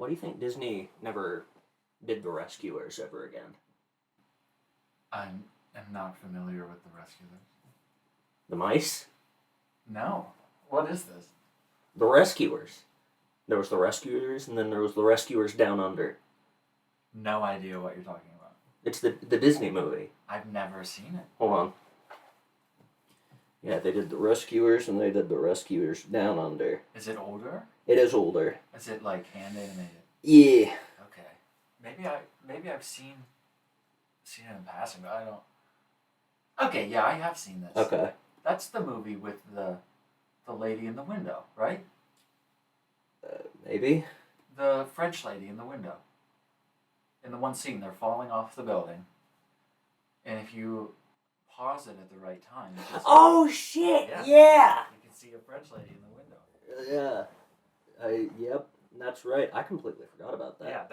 Why do you think Disney never did The Rescuers ever again? I am not familiar with the Rescuers. The mice? No. What is this? The Rescuers. There was The Rescuers, and then there was The Rescuers Down Under. No idea what you're talking about. It's the Disney movie. I've never seen it. Hold on. Yeah, they did The Rescuers, and they did The Rescuers Down Under. Is it older? It is older. Is it like hand animated? Yeah. Okay. Maybe I've seen it in passing, but I don't. Okay, yeah, I have seen this. Okay. That's the movie with the lady in the window, right? Maybe. The French lady in the window. In the one scene, they're falling off the building, and if you pause it at the right time, you can see, Oh shit! Yeah. you can see a French lady in the window. Yeah. Yep. That's right. I completely forgot about that. Yeah,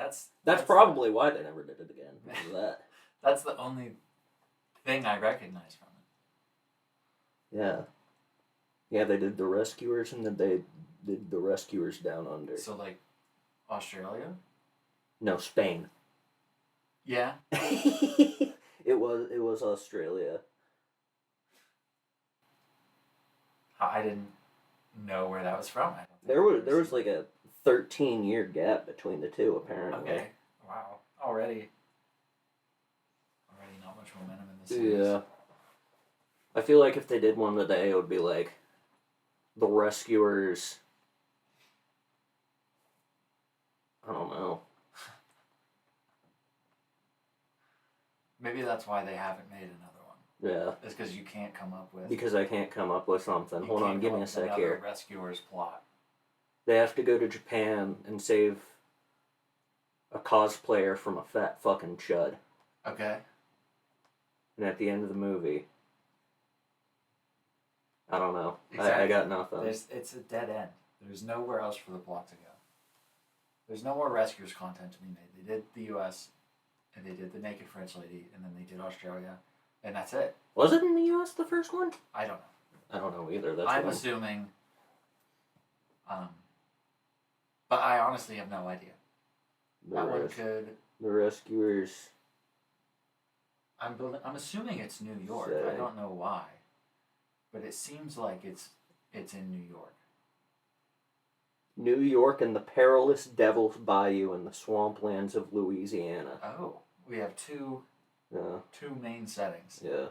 That's probably why they never did it again. Because of that. That's the only thing I recognize from it. Yeah. Yeah, they did The Rescuers, and then they did The Rescuers Down Under. So, like, Australia? No, Spain. Yeah. It was Australia. I didn't know where that was from. I don't think There was like a 13-year gap between the two, apparently. Okay. Wow. Already not much momentum in the series. Yeah. I feel like if they did one today, it would be like The Rescuers. I don't know. Maybe that's why they haven't made another one. Yeah. It's because you can't come up with... Because I can't come up with something. Hold on, give me a sec here. Rescuers plot. They have to go to Japan and save a cosplayer from a fat fucking chud. Okay. And at the end of the movie, I don't know. Exactly. I got nothing. It's a dead end. There's nowhere else for the plot to go. There's no more Rescuers content to be made. They did the U.S., and they did the Naked French Lady, and then they did Australia, and that's it. Was it in the U.S. the first one? I don't know. I don't know either. I'm assuming. But I honestly have no idea. The Rescuers. I'm assuming it's New York. I don't know why, but it seems like it's in New York. New York and the perilous Devil's Bayou in the swamplands of Louisiana. Oh, we have two main settings. Yeah.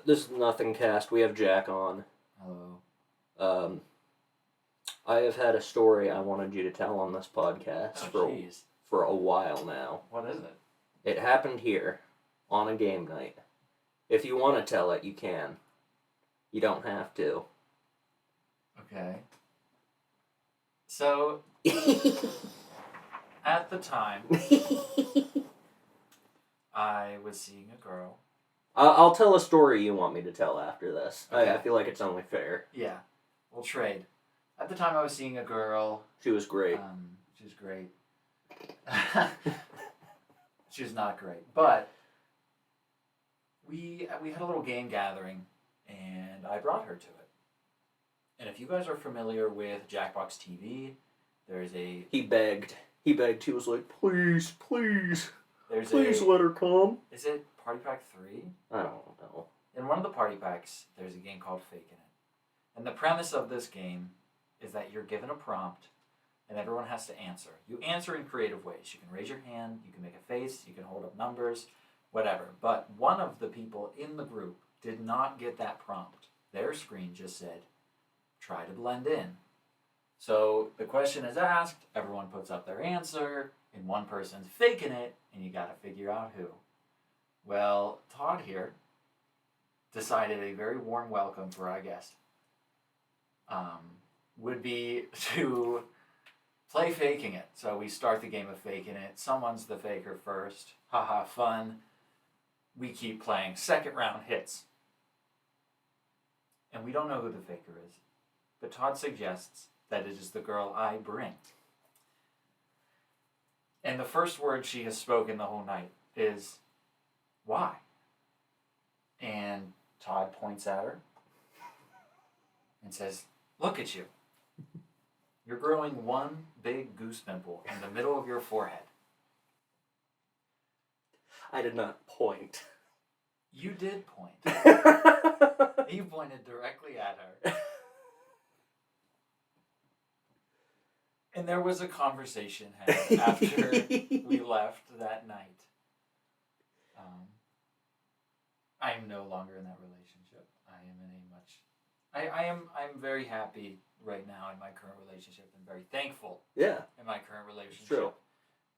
This is Nothingcast. We have Jack on. Hello. I have had a story I wanted you to tell on this podcast for a while now. What is it? It happened here on a game night. If you want to tell it, you can. You don't have to. Okay. So, at the time, I was seeing a girl. I'll tell a story you want me to tell after this. Okay. I feel like it's only fair. Yeah. We'll trade. At the time, I was seeing a girl. She was great. She was great. She was not great. But we had a little game gathering, and I brought her to it. And if you guys are familiar with Jackbox TV, there's a... He begged. He was like, please let her come. Is it Party Pack 3? I don't know. In one of the party packs, there's a game called Faking It. And the premise of this game is that you're given a prompt, and everyone has to answer. You answer in creative ways. You can raise your hand, you can make a face, you can hold up numbers, whatever. But one of the people in the group did not get that prompt. Their screen just said, try to blend in. So the question is asked, everyone puts up their answer, and one person's faking it, and you gotta figure out who. Well, Todd here decided a very warm welcome for our guest would be to play Faking It. So we start the game of Faking It. Someone's the faker first. Haha, fun. We keep playing. Second round hits. And we don't know who the faker is. But Todd suggests that it is the girl I bring. And the first word she has spoken the whole night is, why? And Todd points at her and says, look at you. You're growing one big goose pimple in the middle of your forehead. I did not point. You did point. You pointed directly at her. And there was a conversation had after we left that night. I am no longer in that relationship. I am in a much... I'm very happy right now in my current relationship and very thankful Yeah. in my current relationship. True.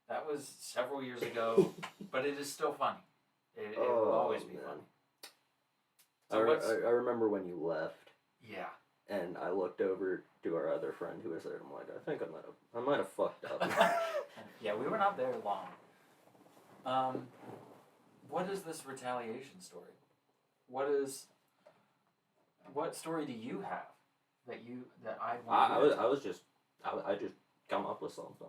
That was several years ago, but it is still funny. It will always be funny. So I remember when you left. Yeah. And I looked over to our other friend who was there, and I'm like, I think I might have fucked up. Yeah, we were not there long. What is this retaliation story? What story do you have that I just come up with something.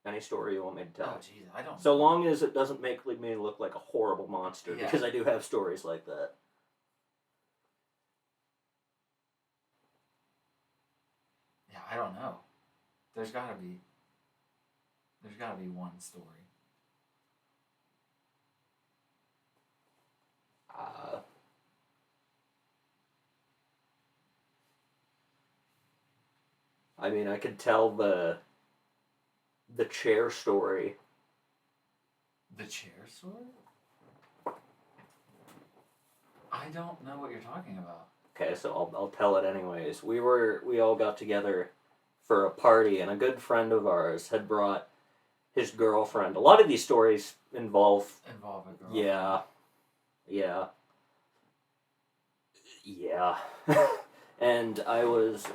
Any story you want me to tell? Oh, jeez, I don't. So long as it doesn't make me look like a horrible monster, Yeah. because I do have stories like that. Yeah, I don't know. There's gotta be one story. I mean, I could tell the chair story. The chair story? I don't know what you're talking about. Okay, so I'll tell it anyways. We all got together for a party, and a good friend of ours had brought his girlfriend. A lot of these stories involve a girlfriend. Yeah. And I was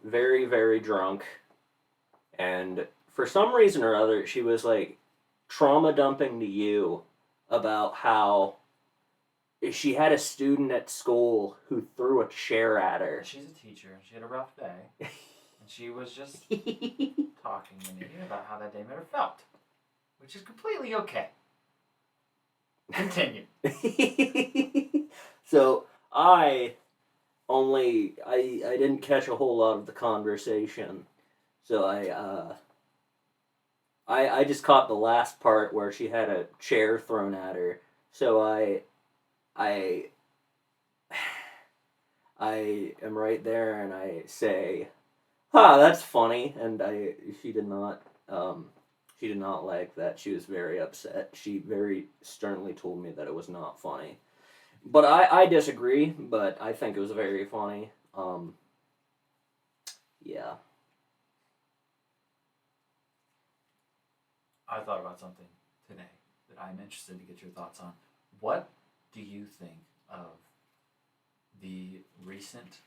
very, very drunk, and for some reason or other, she was like trauma dumping to you about how she had a student at school who threw a chair at her. She's a teacher, and she had a rough day, and she was just talking to me about how that day made her felt, which is completely okay. Continue. So I didn't catch a whole lot of the conversation, so I just caught the last part where she had a chair thrown at her. So I am right there and I say, that's funny, and she did not like that. She was very upset. She very sternly told me that it was not funny. But I disagree, but I think it was very funny. Yeah. I thought about something today that I'm interested to get your thoughts on. What do you think of the recent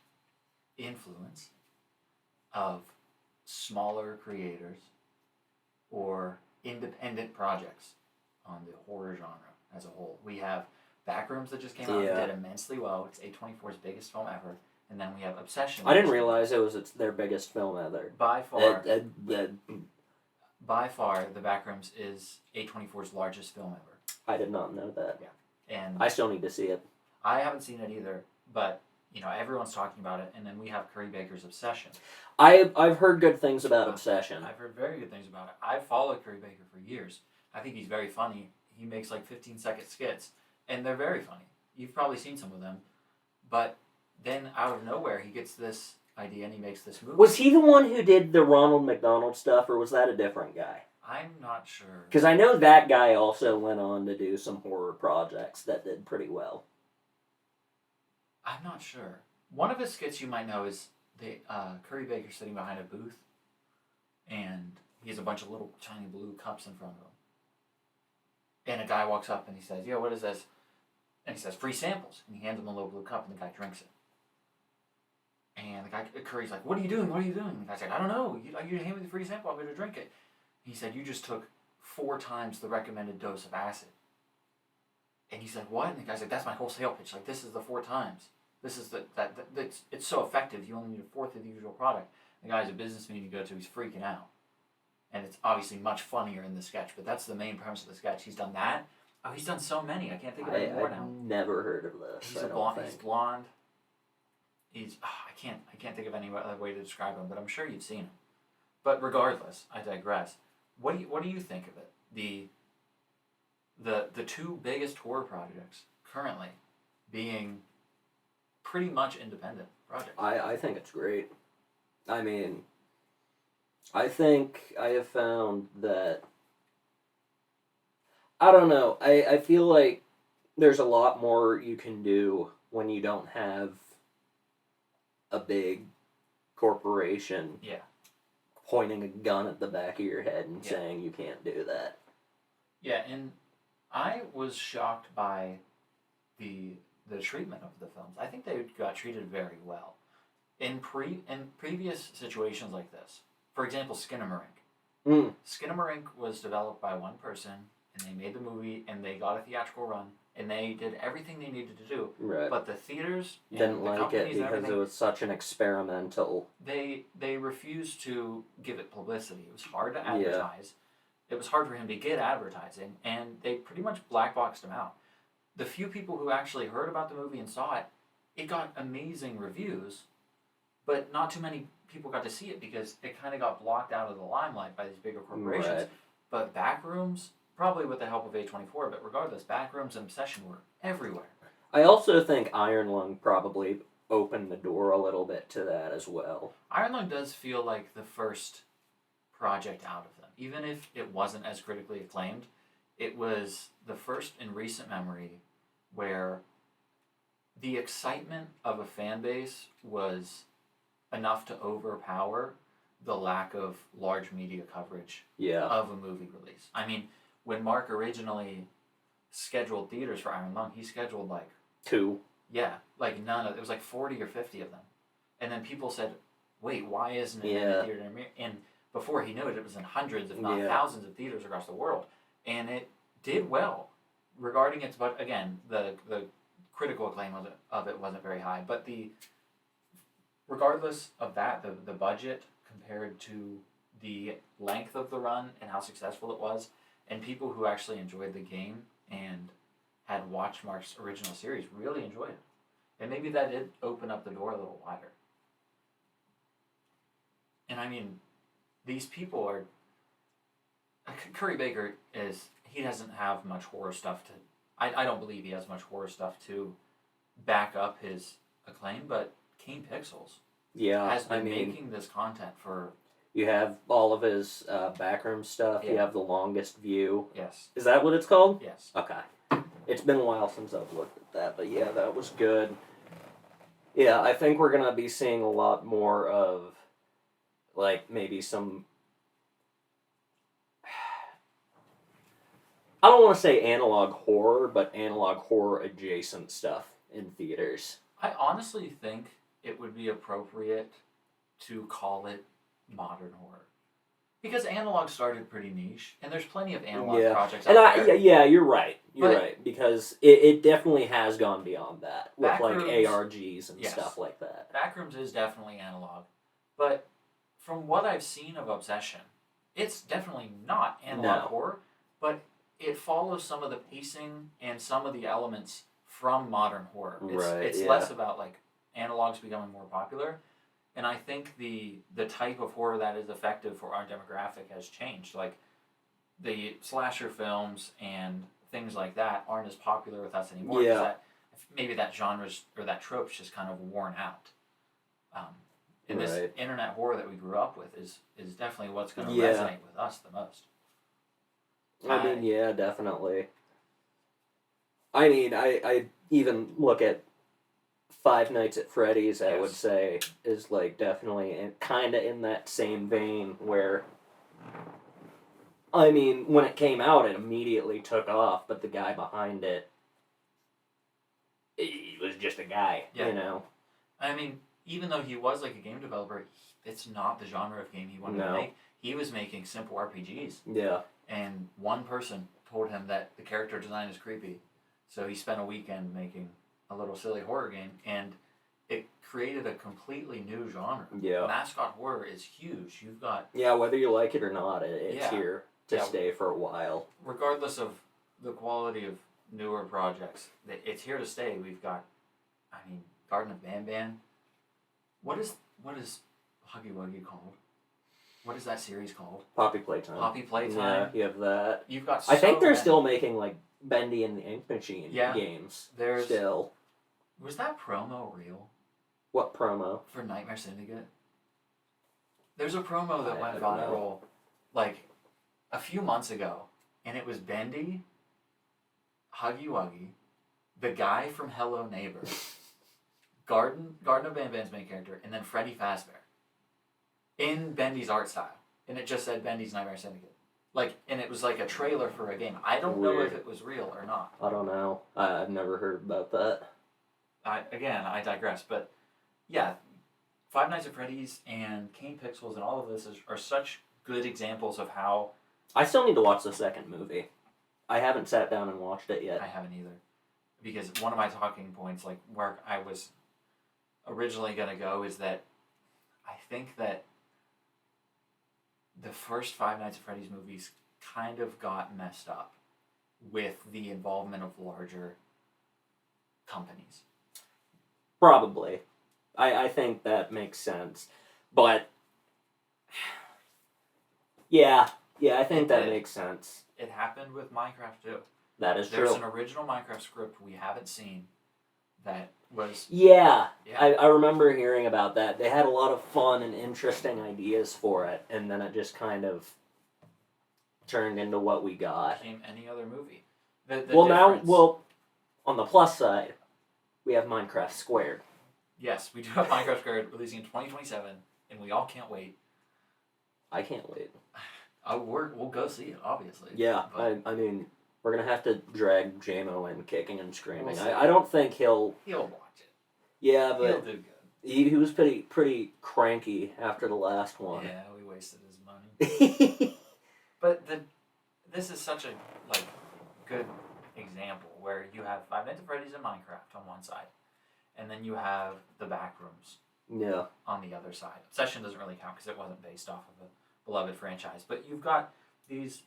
influence of smaller creators or independent projects on the horror genre as a whole? We have Backrooms that just came out and did immensely well. It's A24's biggest film ever. And then we have Obsession. I didn't realize it's their biggest film ever. By far, the Backrooms is A24's largest film ever. I did not know that. Yeah. And I still need to see it. I haven't seen it either, but everyone's talking about it. And then we have Curry Baker's Obsession. I've heard good things about Obsession. I've heard very good things about it. I've followed Curry Baker for years. I think he's very funny. He makes like 15-second skits, and they're very funny. You've probably seen some of them. But then out of nowhere, he gets this idea and he makes this movie. Was he the one who did the Ronald McDonald stuff, or was that a different guy? I'm not sure. Because I know that guy also went on to do some horror projects that did pretty well. I'm not sure. One of his skits you might know is the Curry Baker sitting behind a booth, and he has a bunch of little tiny blue cups in front of him. And a guy walks up and he says, "Yo, what is this?" And he says, "Free samples." And he hands him a little blue cup, and the guy drinks it. And the guy, Curry's like, "What are you doing? What are you doing?" And the guy's like, "I don't know. You hand me the free sample, I'm going to drink it." And he said, "You just took 4 times the recommended dose of acid." And he's like, "What?" And the guy's like, "That's my whole sale pitch. Like, this is the 4 times. This is it's so effective. You only need a fourth of the usual product." The guy's a business meeting to go to. He's freaking out. And it's obviously much funnier in the sketch, but that's the main premise of the sketch. He's done that. Oh, he's done so many. I can't think of any more now. I've never heard of this. He's blonde. I can't think of any other way to describe him, but I'm sure you've seen him. But regardless, I digress. What do you think of it? The two biggest horror projects currently being pretty much independent projects. I think it's great. I mean, I think I have found that, I don't know, I feel like there's a lot more you can do when you don't have a big corporation Yeah. pointing a gun at the back of your head and saying you can't do that. Yeah, and I was shocked by the treatment of the films. I think they got treated very well. In previous situations like this, for example, Skinamarink. Skinamarink was developed by one person, and they made the movie, and they got a theatrical run, and they did everything they needed to do. Right. But the theaters didn't like it because it was such an experimental. They refused to give it publicity. It was hard to advertise. It was hard for him to get advertising, and they pretty much blackboxed him out. The few people who actually heard about the movie and saw it, it got amazing reviews, but not too many people got to see it because it kind of got blocked out of the limelight by these bigger corporations. Right. But Backrooms, probably with the help of A24, but regardless, Backrooms and Obsession were everywhere. I also think Iron Lung probably opened the door a little bit to that as well. Iron Lung does feel like the first project out of them. Even if it wasn't as critically acclaimed, it was the first in recent memory where the excitement of a fan base was enough to overpower the lack of large media coverage of a movie release. I mean, when Mark originally scheduled theaters for Iron Lung, he scheduled like 2. Yeah, like it was like 40 or 50 of them. And then people said, wait, why isn't it in the theater? And before he knew it, it was in hundreds, if not thousands of theaters across the world. And it did well regarding its, but again, the critical acclaim of it wasn't very high. But regardless of that, the budget compared to the length of the run and how successful it was, and people who actually enjoyed the game and had watched Mark's original series really enjoyed it. And maybe that did open up the door a little wider. And I mean, these people are... Curry Baker he doesn't have much horror stuff to... I don't believe he has much horror stuff to back up his acclaim, but Kane Pixels has been making this content for... You have all of his backroom stuff. You have The Longest View. Yes. Is that what it's called? Yes. Okay. It's been a while since I've looked at that, but yeah, that was good. Yeah, I think we're going to be seeing a lot more of, like, maybe some... I don't want to say analog horror, but analog horror adjacent stuff in theaters. I honestly think it would be appropriate to call it modern horror. Because analog started pretty niche, and there's plenty of analog projects out there. You're right. You're right, because it definitely has gone beyond that, with like ARGs and stuff like that. Backrooms is definitely analog, but from what I've seen of Obsession, it's definitely not analog horror, but it follows some of the pacing and some of the elements from modern horror. It's less about like analogs becoming more popular. And I think the type of horror that is effective for our demographic has changed. Like, the slasher films and things like that aren't as popular with us anymore. That, maybe that genre's, or that trope's just kind of worn out. And this internet horror that we grew up with is definitely what's going to resonate with us the most. I mean, definitely. I mean, I even look at Five Nights at Freddy's, I would say, is like definitely kind of in that same vein where, I mean, when it came out, it immediately took off, but the guy behind it, he was just a guy, you know? I mean, even though he was like a game developer, it's not the genre of game he wanted to make. He was making simple RPGs. Yeah. And one person told him that the character design is creepy, so he spent a weekend making a little silly horror game, and it created a completely new genre. Yeah. Mascot horror is huge. You've got... Yeah, whether you like it or not, it's here to stay for a while. Regardless of the quality of newer projects, it's here to stay. We've got, I mean, Garden of Banban, What is Huggy Wuggy called? What is that series called? Poppy Playtime. Poppy Playtime. Yeah, you have that. You've got. I think they're many. still making like Bendy and the Ink Machine games. There's still. Was that promo real? What promo? For Nightmare Syndicate. There's a promo that went don't viral know. like a few months ago, and it was Bendy, Huggy Wuggy, the guy from Hello Neighbor, Garden of Banban's main character, and then Freddy Fazbear. In Bendy's art style. And it just said Bendy's Nightmare Syndicate. And it was like a trailer for a game. I don't know if it was real or not. I don't know. I've never heard about that. I digress. But yeah, Five Nights at Freddy's and Kane Pixels and all of this are such good examples of how... I still need to watch the second movie. I haven't sat down and watched it yet. I haven't either. Because one of my talking points, like where I was originally going to go, is that I think that the first Five Nights at Freddy's movies kind of got messed up with the involvement of larger companies. Probably. I think that makes sense. But, yeah, I think that makes sense. It happened with Minecraft too. That is true. There's an original Minecraft script we haven't seen that was... Yeah. I remember hearing about that. They had a lot of fun and interesting ideas for it, and then it just kind of turned into what we got. Became any other movie. On the plus side, we have Minecraft Squared. Yes, we do have Minecraft Squared releasing in 2027, and we all can't wait. I can't wait. We'll go see it, obviously. Yeah, I mean, we're going to have to drag JMO in kicking and screaming. I don't think he'll watch it. Yeah, but he'll do good. He was pretty cranky after the last one. Yeah, we wasted his money. But this is such a good example where you have Five Nights at Freddy's and Minecraft on one side, and then you have the Backrooms on the other side. Obsession doesn't really count because it wasn't based off of a beloved franchise, but you've got these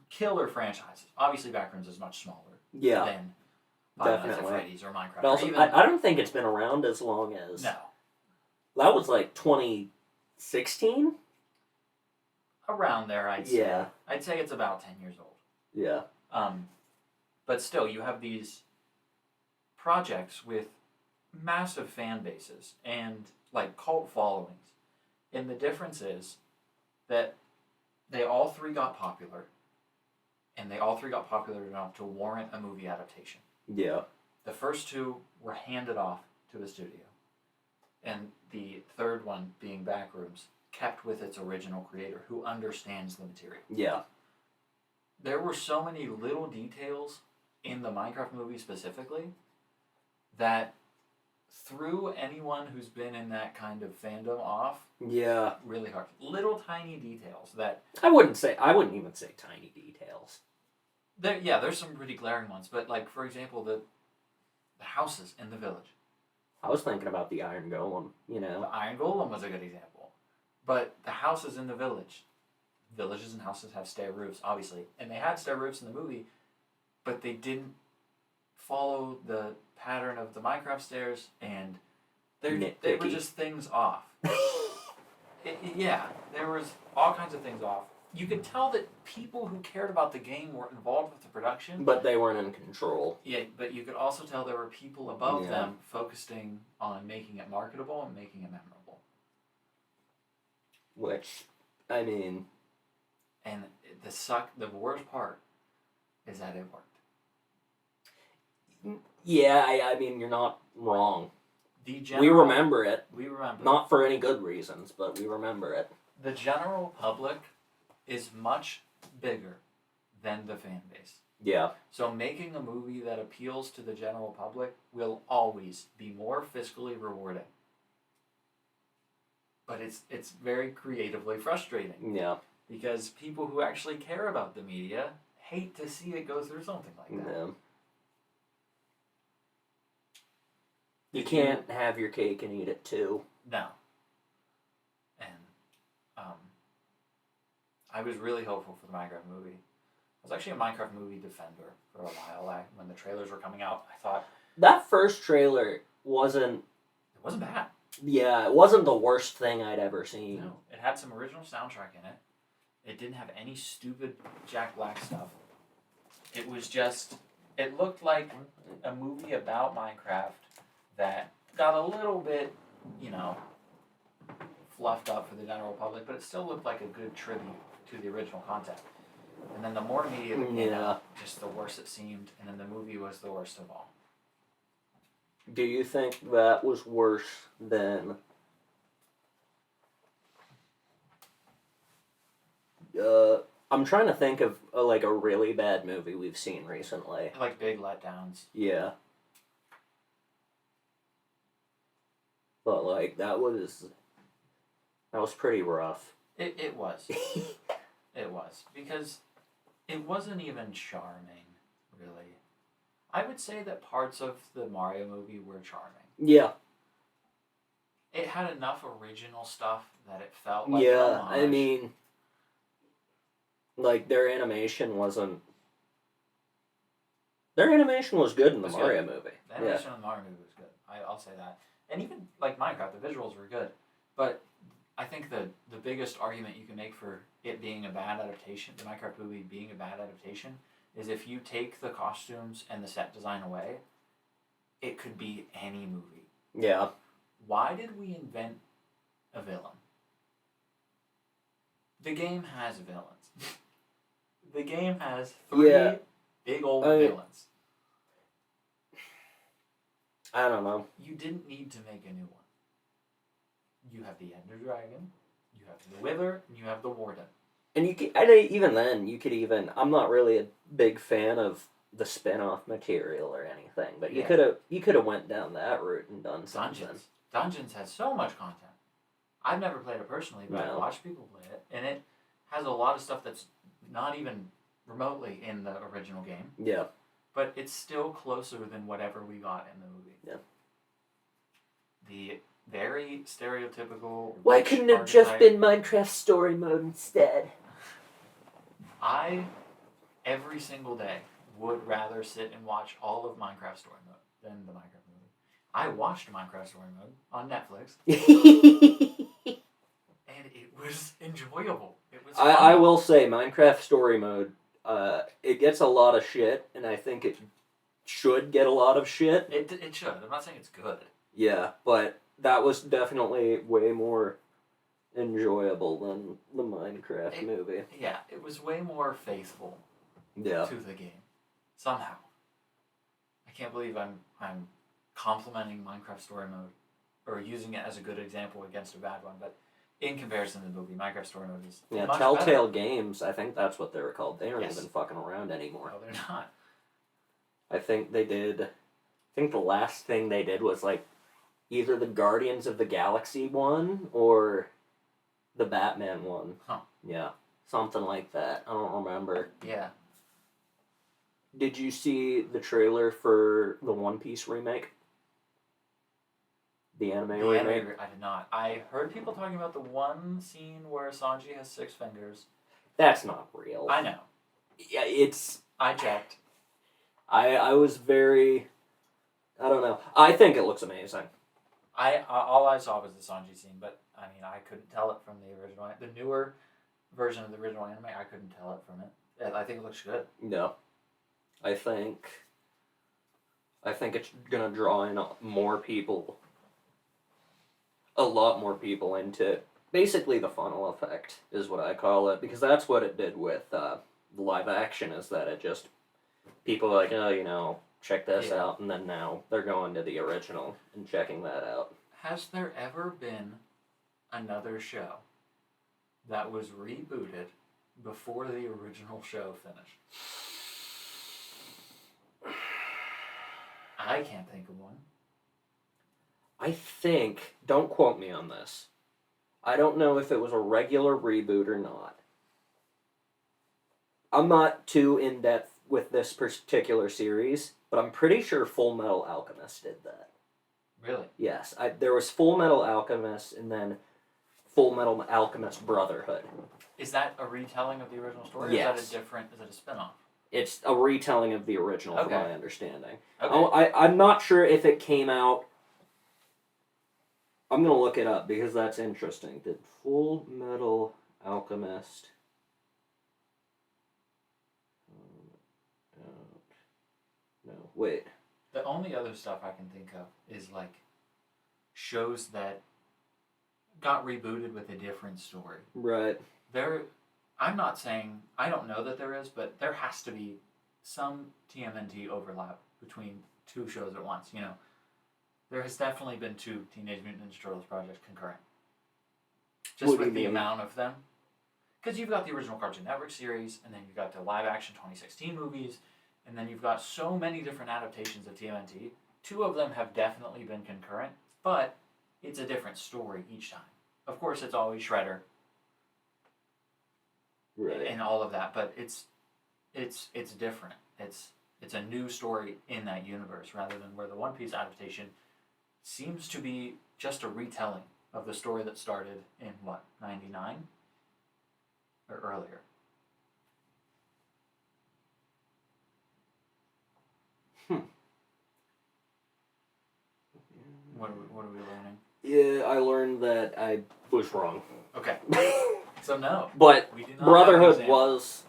killer franchises. Obviously, Backrooms is much smaller than Five Nights at Freddy's or Minecraft. But also, I don't think it's been around as long as... No. That was like 2016? Around there, I'd say. Yeah. I'd say it's about 10 years old. Yeah. But still, you have these projects with massive fan bases and cult followings. And the difference is that they all three got popular, and they all three got popular enough to warrant a movie adaptation. Yeah. The first two were handed off to a studio, and the third one, being Backrooms, kept with its original creator, who understands the material. Yeah. There were so many little details in the Minecraft movie specifically that threw anyone who's been in that kind of fandom off. Yeah. Really hard. Little tiny details that... I wouldn't even say tiny details. There's some pretty glaring ones, but for example, the houses in the village. I was thinking about the Iron Golem, The Iron Golem was a good example. But the houses in the village. Villages and houses have stair roofs, obviously. And they had stair roofs in the movie, but they didn't follow the pattern of the Minecraft stairs, and they were just things off. There was all kinds of things off. You could tell that people who cared about the game were involved with the production. But they weren't in control. Yeah, but you could also tell there were people above them focusing on making it marketable and making it memorable. Which, I mean... And the worst part is that it worked. Yeah, I mean, you're not wrong. We remember it. We remember. Not for any good reasons, but we remember it. The general public is much bigger than the fan base. Yeah. So making a movie that appeals to the general public will always be more fiscally rewarding. But it's very creatively frustrating. Yeah. Because people who actually care about the media hate to see it go through something like that. Yeah. You can't have your cake and eat it too. No. And I was really hopeful for the Minecraft movie. I was actually a Minecraft movie defender for a while. When the trailers were coming out, I thought... That first trailer wasn't wasn't bad. Yeah, it wasn't the worst thing I'd ever seen. No, it had some original soundtrack in it. It didn't have any stupid Jack Black stuff. It was just, it looked like a movie about Minecraft that got a little bit, fluffed up for the general public, but it still looked like a good tribute to the original content. And then the more media that came out, just the worse it seemed, and then the movie was the worst of all. Do you think that was worse than I'm trying to think of a really bad movie we've seen recently. Like big letdowns. Yeah. But that was pretty rough. It was. It was. Because it wasn't even charming, really. I would say that parts of the Mario movie were charming. Yeah. It had enough original stuff that it felt like yeah, homage. I mean, their animation wasn't. Their animation was good in the Mario movie. The animation in the Mario movie was good. I'll say that. And even Minecraft, the visuals were good. But I think the biggest argument you can make for it being a bad adaptation, the Minecraft movie being a bad adaptation, is if you take the costumes and the set design away, it could be any movie. Yeah. Why did we invent a villain? The game has villains. The game has three big old villains. I don't know. You didn't need to make a new one. You have the Ender Dragon, you have the Wither, and you have the Warden. And I'm not really a big fan of the spin-off material or anything, but you could have went down that route and done something. Dungeons has so much content. I've never played it personally, but I've watched people play it, and it has a lot of stuff that's not even remotely in the original game. Yeah. But it's still closer than whatever we got in the movie. Yeah. The very stereotypical. Why couldn't it have just been Minecraft story mode instead? I, every single day, would rather sit and watch all of Minecraft story mode than the Minecraft movie. I watched Minecraft story mode on Netflix. And it was enjoyable. It was fun. I will say, Minecraft story mode, it gets a lot of shit, and I think it should get a lot of shit. It should. I'm not saying it's good. Yeah, but that was definitely way more enjoyable than the Minecraft movie. Yeah, it was way more faithful to the game. Somehow. I can't believe I'm complimenting Minecraft story mode, or using it as a good example against a bad one, but in comparison to the movie, Minecraft story mode is much Telltale better. Games, I think that's what they were called. They aren't even fucking around anymore. No, they're not. I think the last thing they did was either the Guardians of the Galaxy one or the Batman one. Huh. Yeah, something like that. I don't remember. Yeah. Did you see the trailer for the One Piece remake? The anime remake? I did not. I heard people talking about the one scene where Sanji has 6 fingers. That's not real. I know. Yeah, it's... I checked. I was very... I don't know. I think it looks amazing. All I saw was the Sanji scene, but I mean, I couldn't tell it from the original. The newer version of the original anime, I couldn't tell it from it. I think it looks good. No. I think it's gonna draw in more people, a lot more people into basically the funnel effect is what I call it, because that's what it did with the live action, is that it just, people are like, check this out, and then now they're going to the original and checking that out. Has there ever been another show that was rebooted before the original show finished? I can't think of one. I think, don't quote me on this, I don't know if it was a regular reboot or not. I'm not too in-depth with this particular series, but I'm pretty sure Full Metal Alchemist did that. Really? Yes. There was Full Metal Alchemist and then Full Metal Alchemist Brotherhood. Is that a retelling of the original story? Yes. Or is that a spin-off? It's a retelling of the original, from my understanding. Okay. I'm not sure if it came out I'm gonna look it up because that's interesting. Did Full Metal Alchemist... no, wait. The only other stuff I can think of is like shows that got rebooted with a different story. Right. I'm not saying, I don't know that there is, but there has to be some TMNT overlap between two shows at once. You know, there has definitely been 2 Teenage Mutant Ninja Turtles projects concurrent. Just with the amount of them. Because you've got the original Cartoon Network series, and then you've got the live action 2016 movies, and then you've got so many different adaptations of TMNT. 2 of them have definitely been concurrent, but it's a different story each time. Of course, it's always Shredder, Right. and all of that, but it's different. It's a new story in that universe, rather than where the One Piece adaptation seems to be just a retelling of the story that started in what, 99 or earlier. What are we learning? Yeah, I learned that I was wrong. Okay. So no. But we do not Brotherhood was...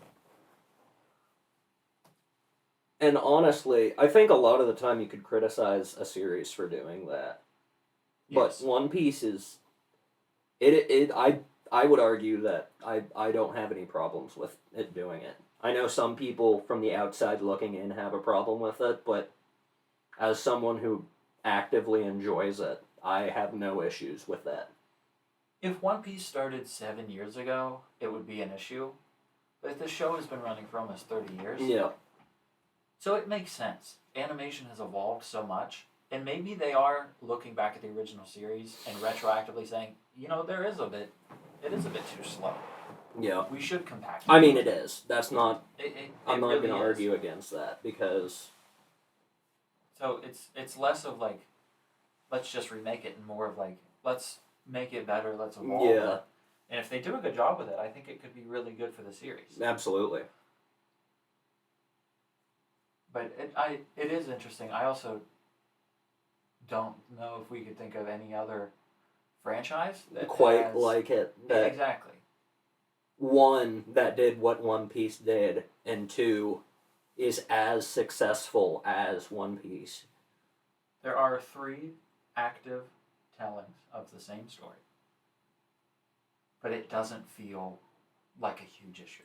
And honestly, I think a lot of the time you could criticize a series for doing that. Yes. But One Piece is... I would argue that I don't have any problems with it doing it. I know some people from the outside looking in have a problem with it, but as someone who actively enjoys it, I have no issues with that. If One Piece started 7 years ago, it would be an issue. But the show has been running for almost 30 years. Yeah. So it makes sense. Animation has evolved so much, and maybe they are looking back at the original series and retroactively saying, you know, it is a bit too slow. Yeah. We should compact it. I mean, it is. That's not... I'm not really going to is. argue against that, because... So it's less of like, let's just remake it, and more of like, let's make it better, let's evolve it. And if they do a good job with it, I think it could be really good for the series. Absolutely. But it is interesting. I also don't know if we could think of any other franchise that Quite has, like it. That exactly. 1, that did what One Piece did, and 2, is as successful as One Piece. There are 3 active tellings of the same story. But it doesn't feel like a huge issue.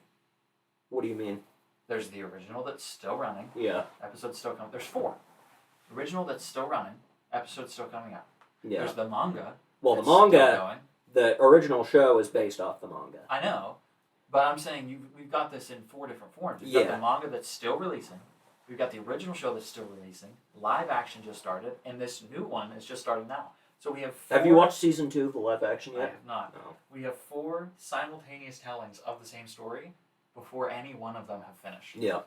What do you mean? There's the original that's still running. Yeah. Episodes still coming. There's 4. Original that's still running. Episodes still coming out. Yeah. There's the manga. Well, the that's still manga, going. the original show is based off the manga. I know. But I'm saying we've got this in 4 different forms. We've got the manga that's still releasing. We've got the original show that's still releasing. Live action just started. And this new one is just starting now. So we have 4... Have you watched season 2 of the live action yet? I have not. No. We have 4 simultaneous tellings of the same story before any one of them have finished. Yeah.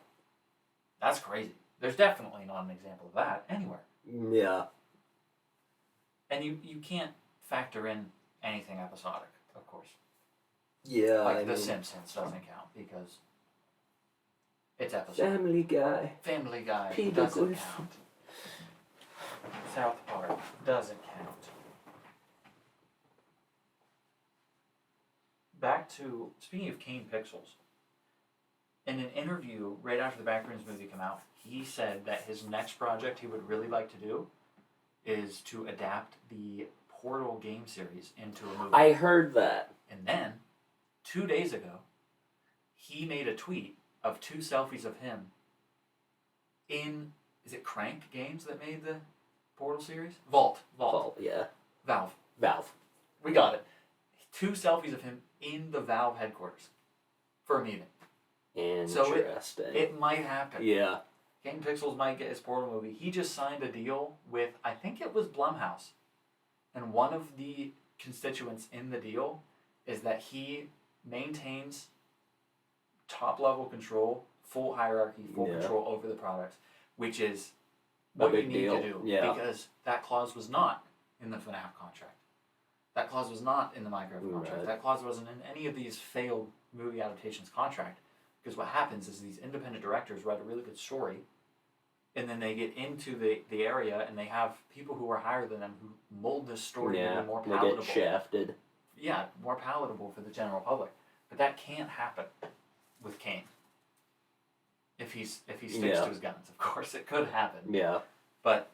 That's crazy. There's definitely not an example of that anywhere. Yeah. And you can't factor in anything episodic, of course. Yeah. Like The Simpsons doesn't count because it's episodic. Family Guy. Family Guy Peter doesn't Griffin. count. South Park doesn't count. Back to, speaking of Kane Pixels, in an interview right after the Backrooms movie came out, he said that his next project he would really like to do is to adapt the Portal game series into a movie. I heard that. And then, 2 days ago, he made a tweet of 2 selfies of him in, is it Crank Games that made the Portal series? Vault, yeah. Valve. We got it. 2 selfies of him in the Valve headquarters for a meeting. Interesting. So it might happen. Yeah. Kane Pixels might get his Portal movie. He just signed a deal with, I think it was Blumhouse. And one of the constituents in the deal is that he maintains top-level control, full hierarchy, full control over the products, which is what you need to do. Yeah. Because that clause was not in the FNAF contract. That clause was not in the Minecraft contract. Right. That clause wasn't in any of these failed movie adaptations contract. Because what happens is these independent directors write a really good story, and then they get into the area and they have people who are higher than them who mold this story to be more palatable. They get shafted. Yeah, more palatable for the general public. But that can't happen with Kane. If he sticks to his guns, of course, it could happen. Yeah. But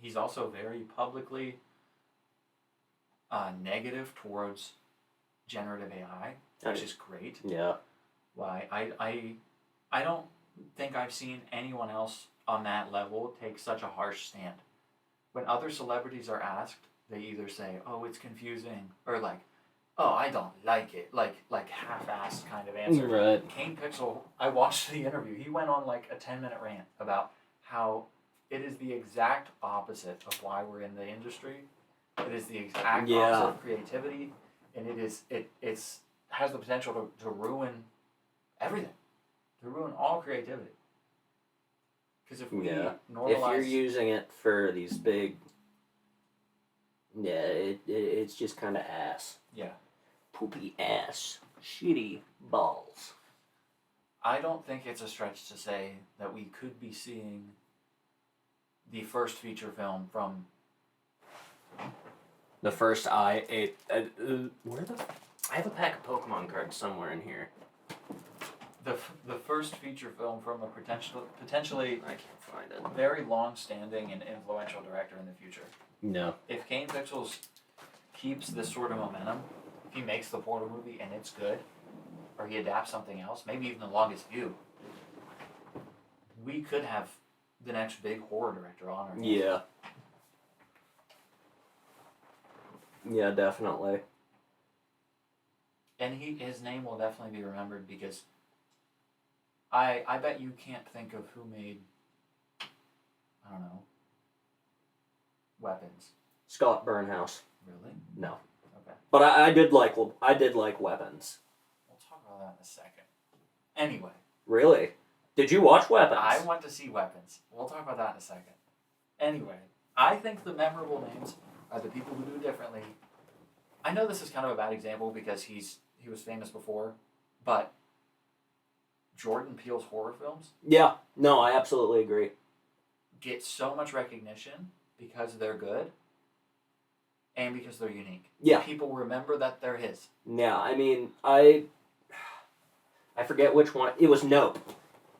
he's also very publicly negative towards generative AI, which is great. Yeah. Why I don't think I've seen anyone else on that level take such a harsh stand. When other celebrities are asked, they either say, "Oh, it's confusing," or like, "Oh, I don't like it," like half-assed kind of answer. Right. Kane Pixel, I watched the interview. He went on like a 10-minute rant about how it is the exact opposite of why we're in the industry. It is the exact opposite of creativity, and it's has the potential to ruin everything, to ruin all creativity. Because if we normalize, if you're using it for these big, it's just kind of ass. Yeah. Poopy ass, shitty balls. I don't think it's a stretch to say that we could be seeing the first feature film from the first where I have a pack of Pokemon cards somewhere in here. The first feature film from a potentially I can't find it. Very long-standing and influential director in the future. No. If Kane Pixels keeps this sort of momentum, if he makes the Portal movie and it's good, or he adapts something else, maybe even The Longest View, we could have the next big horror director on our hands. Yeah. Yeah, definitely. And his name will definitely be remembered because I bet you can't think of who made, I don't know, Weapons. Scott Burnhouse. Really? No. Okay. But I did like Weapons. We'll talk about that in a second. Anyway. Really? Did you watch Weapons? I went to see Weapons. We'll talk about that in a second. Anyway, I think the memorable names are the people who do differently. I know this is kind of a bad example because he was famous before, but Jordan Peele's horror films. Yeah. No, I absolutely agree. Get so much recognition because they're good and because they're unique. Yeah. People remember that they're his. Yeah, I mean, I forget which one. It was Nope.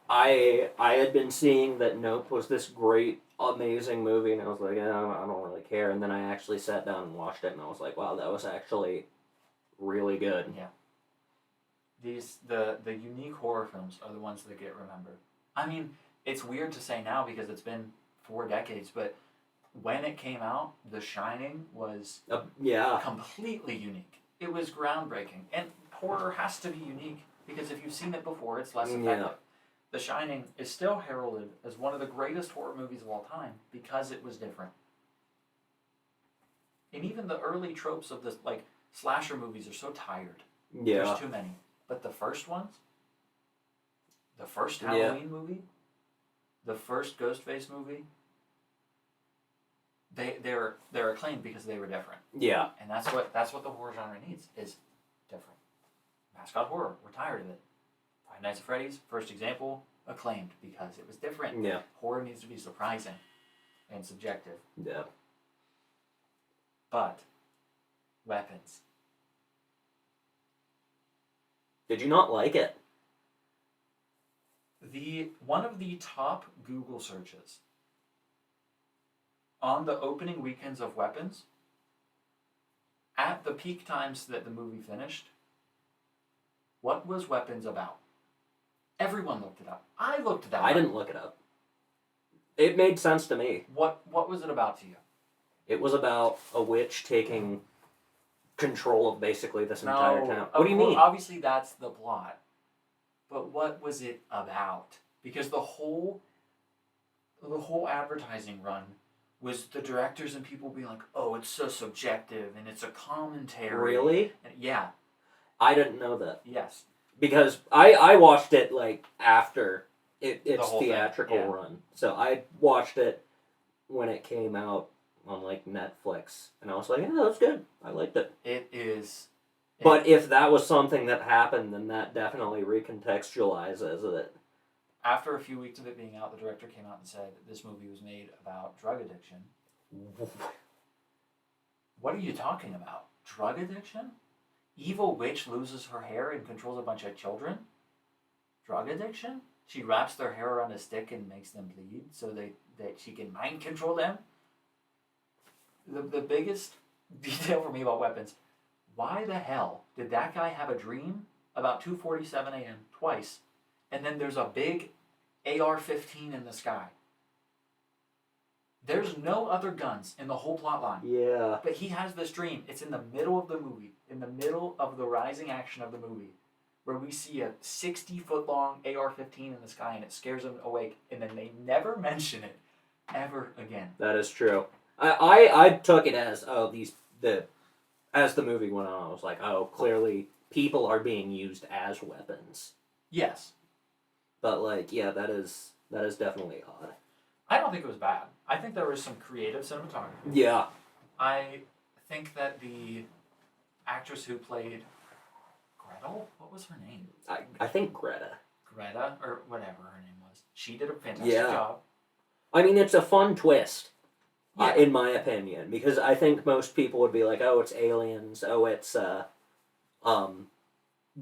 I had been seeing that Nope was this great, amazing movie, and I was like, I don't really care. And then I actually sat down and watched it, and I was like, wow, that was actually really good. Yeah. The unique horror films are the ones that get remembered. I mean, it's weird to say now because it's been 4 decades, but when it came out, The Shining was completely unique. It was groundbreaking. And horror has to be unique because if you've seen it before, it's less effective. Yeah. The Shining is still heralded as one of the greatest horror movies of all time because it was different. And even the early tropes of the slasher movies are so tired. Yeah. There's too many. But the first ones, the first Halloween movie, the first Ghostface movie, they're acclaimed because they were different. Yeah. And that's what the horror genre needs is different. Mascot horror, we're tired of it. Five Nights at Freddy's, first example, acclaimed because it was different. Yeah. Horror needs to be surprising and subjective. Yeah. But Weapons. Did you not like it? One of the top Google searches on the opening weekends of Weapons, at the peak times that the movie finished, what was Weapons about? Everyone looked it up. I looked it up. I didn't look it up. It made sense to me. What was it about to you? It was about a witch taking control of basically this entire town. What do you mean? Obviously that's the plot. But what was it about? Because the whole advertising run was the directors and people being like, oh, it's so subjective and it's a commentary. Really? And yeah. I didn't know that. Yes. Because I watched it after its theatrical run. So I watched it when it came out on Netflix. And I was like, yeah, that's good. I liked it. It is. But if that was something that happened, then that definitely recontextualizes it. after a few weeks of it being out, the director came out and said that this movie was made about drug addiction. What are you talking about? Drug addiction? Evil witch loses her hair and controls a bunch of children? Drug addiction? She wraps their hair around a stick and makes them bleed so that she can mind control them? The biggest detail for me about weapons, why the hell did that guy have a dream about 2:47 a.m. twice, and then there's a big AR-15 in the sky? There's no other guns in the whole plot line. Yeah. But he has this dream. It's in the middle of the movie, in the middle of the rising action of the movie, where we see a 60-foot-long AR-15 in the sky, and it scares him awake, and then they never mention it ever again. That is true. I took it as, as the movie went on, I was like, oh, clearly people are being used as weapons. Yes. But, like, yeah, that is definitely odd. I don't think it was bad. I think there was some creative cinematography. Yeah. I think that the actress who played Gretel, what was her name? I think Greta. Greta, or whatever her name was. She did a fantastic job. I mean, it's a fun twist, Yeah. in my opinion, because I think most people would be like, oh, it's aliens, oh, it's,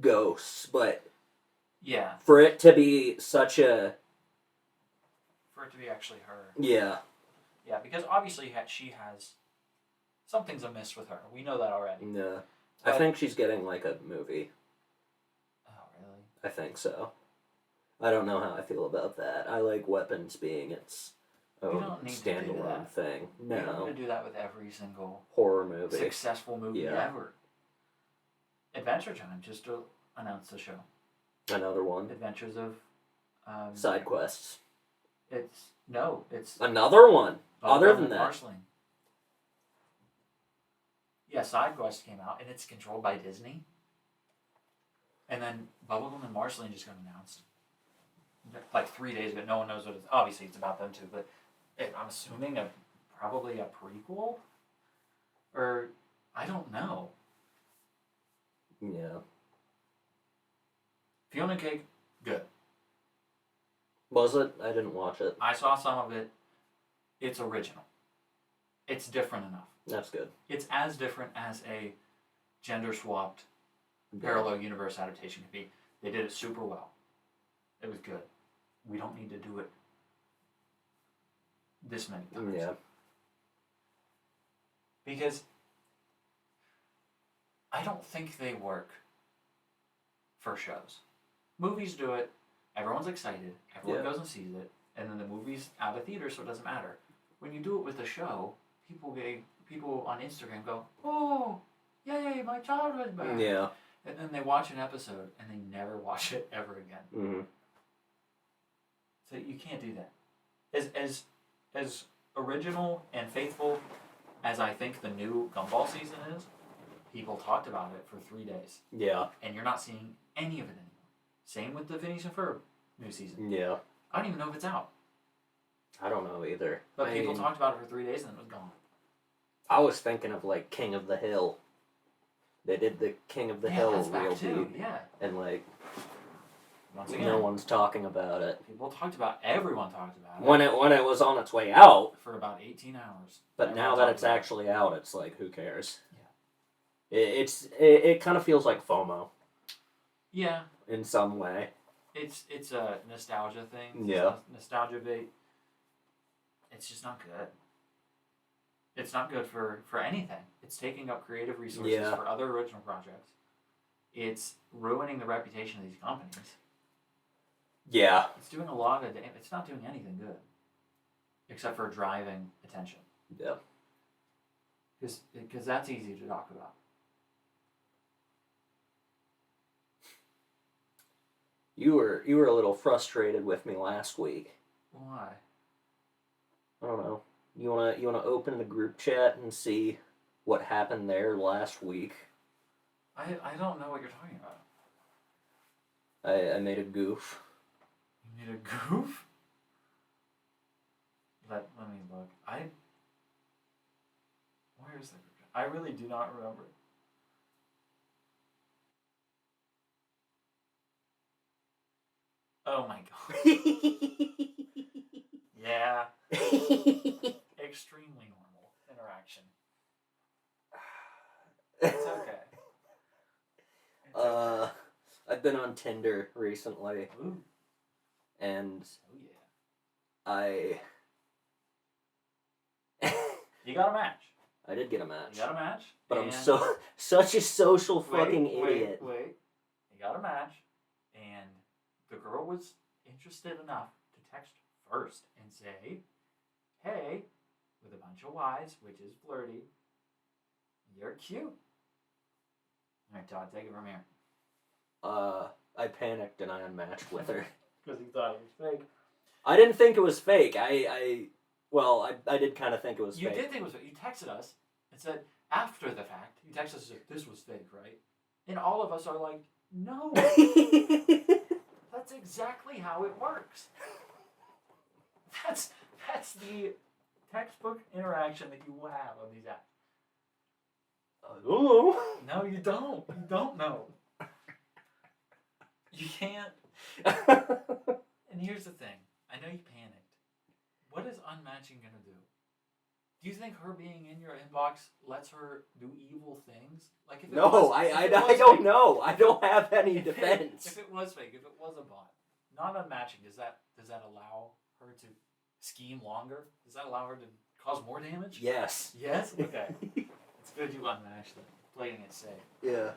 ghosts, but Yeah. for it to be such a... For it to be actually her. Yeah. Yeah, because obviously she has... Something's amiss with her. We know that already. Yeah. But, I think she's getting, like, a movie. Oh, really? I think so. I don't know how I feel about that. I like weapons being its own don't need to do standalone that. thing. We don't No. need to do that with every single Horror movie. successful movie Yeah. ever. Adventure Time just announced the show. Another one. Adventures of... Side quests. It's Another one. Other Bubblegum than and that. Marceline. Yeah, Side Quest came out, and it's controlled by Disney. And then Bubblegum and Marceline just got announced. Like 3 days ago. No one knows what it's... Obviously, it's about them too, but I'm assuming probably a prequel? Or... I don't know. Yeah. Fiona Cake, good. Was it? I didn't watch it. I saw some of it. It's original. It's different enough. That's good. It's as different as a gender-swapped parallel universe adaptation could be. They did it super well. It was good. We don't need to do it this many times. Yeah. Because I don't think they work for shows. Movies do it. Everyone's excited. Everyone goes and sees it. And then the movie's out of theater, so it doesn't matter. When you do it with a show, people on Instagram go, oh, yay, my childhood back. Yeah. And then they watch an episode and they never watch it ever again. Mm-hmm. So you can't do that. As original and faithful as I think the new Gumball season is, people talked about it for 3 days. Yeah. And you're not seeing any of it anymore. Same with the Phineas and Ferb new season. Yeah. I don't even know if it's out. I don't know either. But people talked about it for 3 days and then it was gone. I was thinking of, like, King of the Hill. They did the King of the Hill that's real back too. deep. Yeah. And, like, Once again, no one's talking about it. Everyone talked about it. When it was on its way out. For about 18 hours. But now that it's actually out, it's like, who cares? Yeah. It kind of feels like FOMO. Yeah. In some way. It's a nostalgia thing. Yeah. Nostalgia bait. It's just not good. It's not good for anything. It's taking up creative resources for other original projects. It's ruining the reputation of these companies. Yeah. It's doing a lot of damage. It's not doing anything good. Except for driving attention. Yeah. Because that's easy to talk about. You were a little frustrated with me last week. Why? I don't know. You wanna open the group chat and see what happened there last week? I don't know what you're talking about. I made a goof. You made a goof? Let me look. Where is that group chat? I really do not remember. Oh my god. Yeah. Extremely normal interaction. It's okay. It's okay. I've been on Tinder recently. Ooh. And Oh yeah. I You got a match. I did get a match. You got a match. But I'm such a social fucking idiot. Wait. You got a match, and the girl was interested enough to text first and say, "Hey," with a bunch of Y's, which is flirty. You're cute. All right, Todd, take it from here. I panicked and I unmatched with her. Because he thought it was fake. I didn't think it was fake. I did kind of think it was fake. You did think it was fake. You texted us and said, after the fact, you texted us and said, this was fake, right? And all of us are like, no. That's exactly how it works. That's the textbook interaction that you will have on these apps. I don't know. No, you don't. You don't know. You can't. And here's the thing. I know you panicked. What is unmatching going to do? Do you think her being in your inbox lets her do evil things? Like if it was, I don't know. I don't have any defense. If it was fake, if it was a bot, not unmatching, does that allow her to scheme longer? Does that allow her to cause more damage? Yes. Yes? Okay. It's good you unmatched them. Playing it safe. Yeah.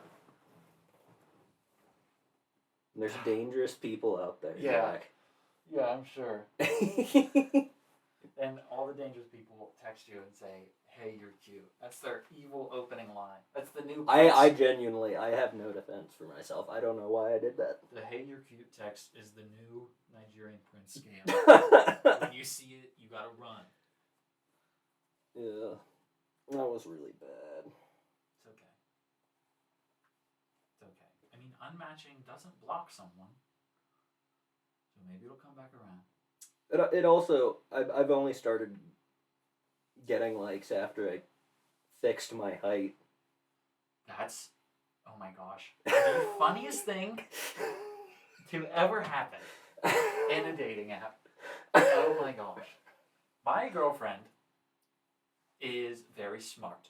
There's dangerous people out there. Yeah. Yeah, I'm sure. And all the dangerous people text you and say, "Hey, you're cute." That's their evil opening line. That's the new. I genuinely, I have no defense for myself. I don't know why I did that. The "Hey, you're cute" text is the new Nigerian prince scam. When you see it, you gotta run. Yeah, that was really bad. It's okay. It's okay. I mean, unmatching doesn't block someone, so maybe it'll come back around. It also, I've only started getting likes after I fixed my height. That's, oh my gosh, the funniest thing to ever happen in a dating app. Oh my gosh. My girlfriend is very smart.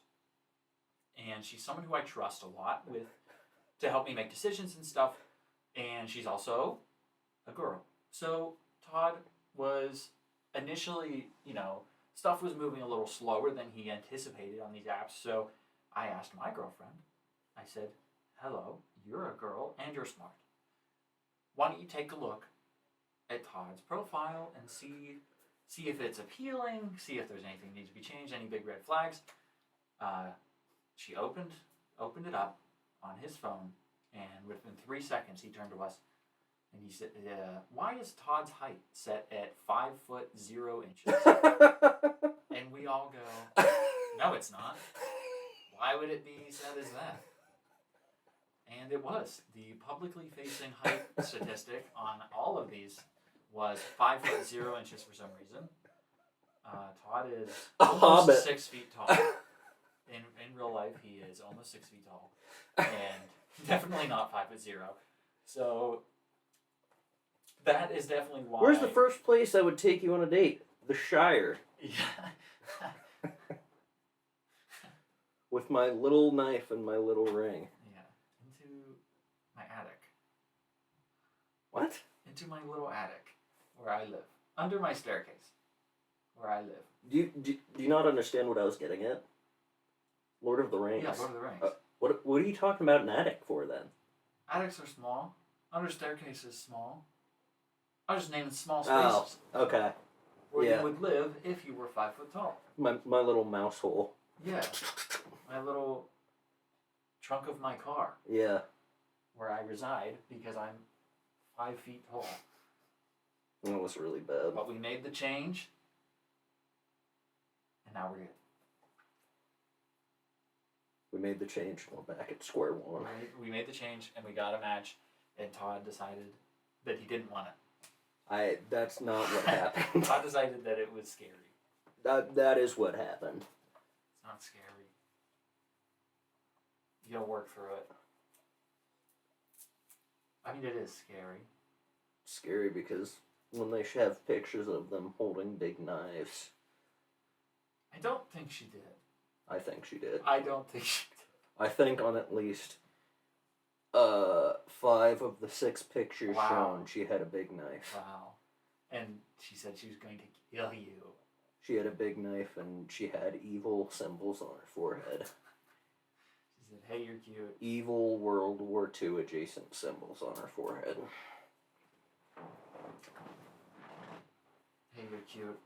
And she's someone who I trust a lot with to help me make decisions and stuff. And she's also a girl. So Todd was initially, stuff was moving a little slower than he anticipated on these apps. So I asked my girlfriend, I said, "Hello, you're a girl and you're smart. Why don't you take a look at Todd's profile and see if it's appealing, see if there's anything that needs to be changed, any big red flags." She opened it up on his phone, and within 3 seconds he turned to us and he said, "Why is Todd's height set at 5'0". And we all go, "No, it's not. Why would it be set as that?" And it was. The publicly facing height statistic on all of these was 5'0" for some reason. Todd is almost 6 feet tall. In real life, he is almost 6 feet tall, and definitely not 5'0". So that is definitely why. Where's the first place I would take you on a date? The Shire. Yeah. With my little knife and my little ring. Yeah. Into my attic. What? Into my little attic where I live. Under my staircase where I live. Do you not understand what I was getting at? Lord of the Rings. Yeah, Lord of the Rings. What are you talking about an attic for then? Attics are small. Under staircase is small. I was just naming small spaces. Oh, okay. Where you would live if you were 5 foot tall. My little mouse hole. Yeah. My little trunk of my car. Yeah. Where I reside because I'm 5 feet tall. That was really bad. But we made the change. And now we're good. We made the change. We're back at square one. We made the change and we got a match. And Todd decided that he didn't want it. That's not what happened. Todd decided that it was scary. That is what happened. It's not scary. You gotta work through it. I mean, it is scary. scary because when they have pictures of them holding big knives, I don't think she did. I think she did. I don't think she did. I think on at least 5 of the 6 pictures shown, she had a big knife. Wow. And she said she was going to kill you. She had a big knife and she had evil symbols on her forehead. She said, hey, you're cute. Evil World War II adjacent symbols on her forehead. Hey, you're cute.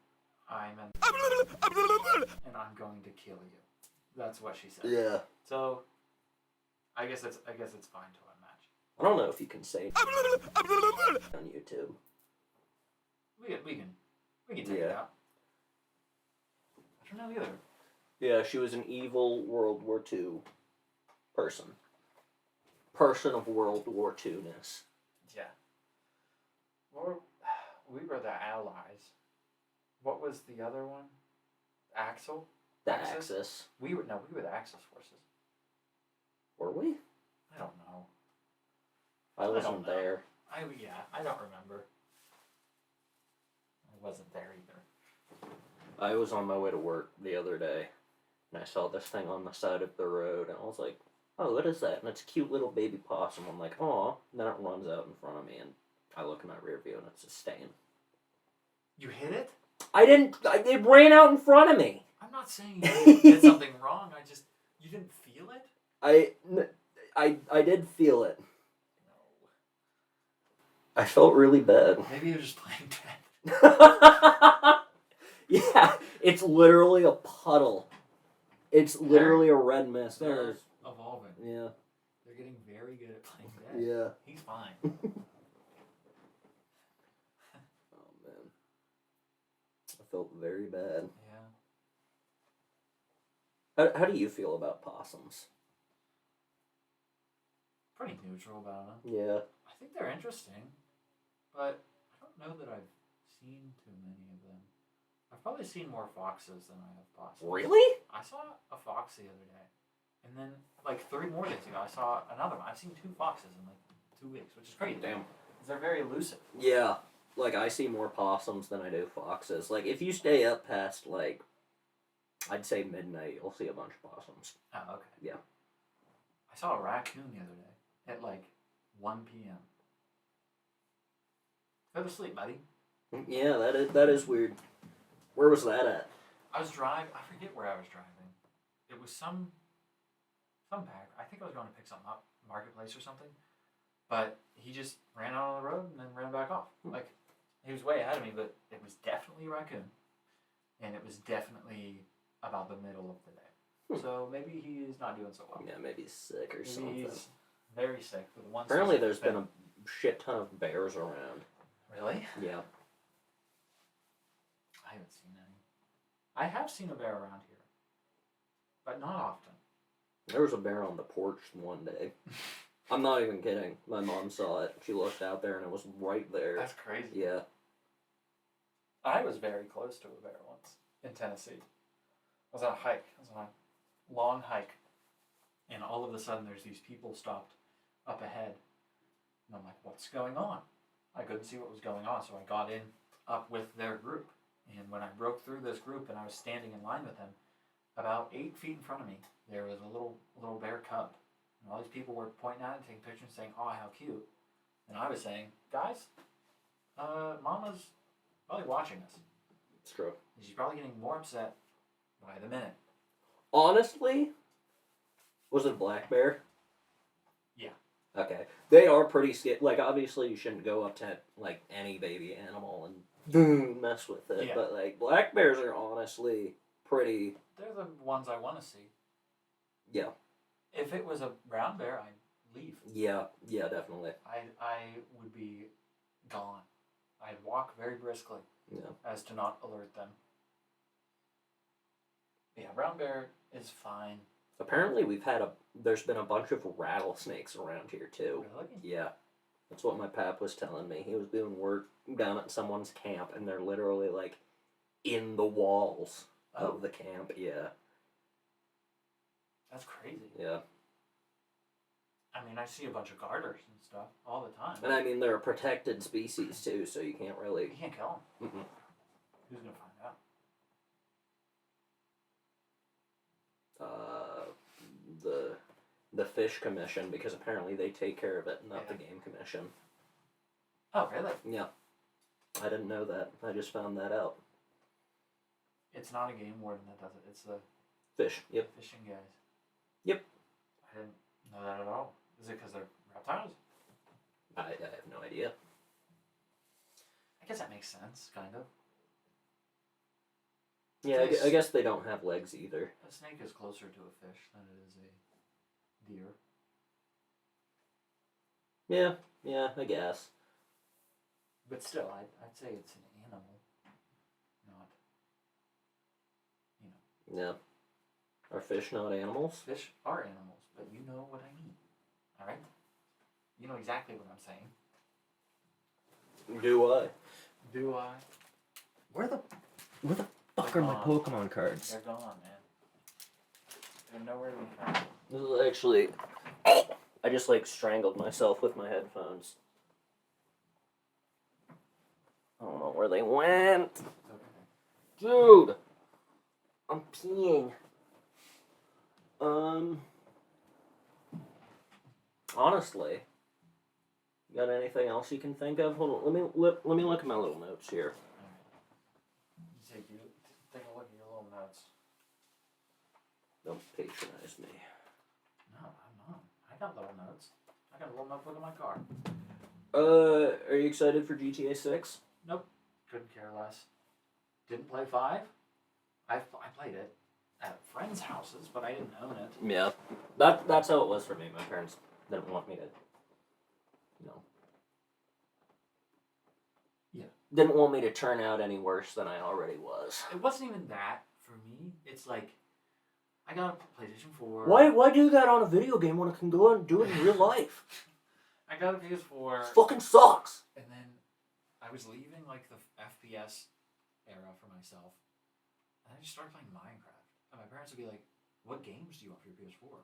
And I'm going to kill you. That's what she said. Yeah. So, I guess it's fine to unmatch. I don't know if you can say on YouTube. We can take it out. I don't know either. Yeah, she was an evil World War II person. Person of World War II-ness. Yeah. Or we were the Allies. What was the other one? Axel? The Axis. We were the Axis forces. Were we? I don't know. I wasn't there. I don't remember. I wasn't there either. I was on my way to work the other day, and I saw this thing on the side of the road, and I was like, oh, what is that? And it's a cute little baby possum. I'm like, aw. And then it runs out in front of me, and I look in my rear view, and it's a stain. You hit it? It ran out in front of me. I'm not saying you did something wrong. You didn't feel it? I did feel it. No. I felt really bad. Maybe you're just playing dead. Yeah, it's literally a puddle. It's literally a red mist. They're evolving. Yeah. They're getting very good at playing dead. Yeah. He's fine. Oh, man. I felt very bad. Yeah. How do you feel about possums? Pretty neutral about them. Yeah. I think they're interesting, but I don't know that I've seen too many of them. I've probably seen more foxes than I have possums. Really? I saw a fox the other day, and then like 3 more days ago I saw another one. I've seen 2 foxes in like 2 weeks, which is crazy. Damn. They're very elusive. Yeah. Like, I see more possums than I do foxes. Like, if you stay up past, like, I'd say midnight, you'll see a bunch of possums. Oh, okay. Yeah. I saw a raccoon the other day at like 1 p.m. Go to sleep, buddy. Yeah, that is weird. Where was that at? I was driving. I forget where I was driving. It was some back. I think I was going to pick something up, marketplace or something. But he just ran out on the road and then ran back off. Like, he was way ahead of me, but it was definitely a raccoon, and it was definitely about the middle of the day. So maybe he's not doing so well. Yeah, maybe he's sick or something. He's very sick with one. Apparently, there's been a shit ton of bears around. Really? Yeah. I haven't seen any. I have seen a bear around here, but not often. There was a bear on the porch one day. I'm not even kidding. My mom saw it. She looked out there and it was right there. That's crazy. Yeah. I was very close to a bear once in Tennessee. I was on a hike. I was on a long hike. And all of a sudden there's these people stopped up ahead. And I'm like, what's going on? I couldn't see what was going on, so I got in up with their group. And when I broke through this group and I was standing in line with them, about 8 feet in front of me, there was a little bear cub. And all these people were pointing at it, taking pictures, saying, oh, how cute. And I was saying, guys, Mama's probably watching us. It's true. And she's probably getting more upset by the minute. Honestly, was it a black bear? Yeah. Okay. They are pretty scary. Like, obviously, you shouldn't go up to, like, any baby animal and mess with it. Yeah. But, like, black bears are honestly pretty... They're the ones I want to see. Yeah. If it was a brown bear, I'd leave. Yeah, definitely. I would be gone. I'd walk very briskly. Yeah. As to not alert them. Yeah, brown bear is fine. Apparently there's been a bunch of rattlesnakes around here too. Really? Yeah. That's what my pap was telling me. He was doing work down at someone's camp and they're literally like in the walls of the camp. Yeah. That's crazy. Yeah. I mean, I see a bunch of garters and stuff all the time. And I mean, they're a protected species too, so you can't really. You can't kill them. Mm-mm. Who's gonna find out? The Fish Commission, because apparently they take care of it, not Yeah. the Game Commission. Oh, really? Yeah. I didn't know that. I just found that out. It's not a game warden that does it. It's the Fish. Yep. fishing guys. Yep. I didn't know that at all. Is it because they're reptiles? I have no idea. I guess that makes sense, kind of. Yeah, I guess they don't have legs either. A snake is closer to a fish than it is a deer. Yeah, I guess. But still, I'd say it's an animal, not, Yeah. Are fish not animals? Fish are animals, but you know what I mean. Alright? You know exactly what I'm saying. Do I? Do I? Where the fuck They're are my gone. Pokemon cards? They're gone, man. They're nowhere to be found. This is actually... I just, strangled myself with my headphones. I don't know where they went. It's okay. Dude! I'm peeing. Honestly, you got anything else you can think of? Hold on, let me look at my little notes here. Alright. Take a look at your little notes. Don't patronize me. No, I'm not. I got little notes. I got a little notebook in my car. Are you excited for GTA 6? Nope. Couldn't care less. Didn't play 5. I played it at friends' houses, but I didn't own it. Yeah. That's how it was for me. My parents didn't want me to, Yeah. Didn't want me to turn out any worse than I already was. It wasn't even that for me. It's like, I got a PlayStation 4. Why do that on a video game when I can go out and do it in real life? I got a PS4. It fucking sucks. And then I was leaving like the FPS era for myself. And I just started playing Minecraft. And my parents would be like, what games do you want for your PS4?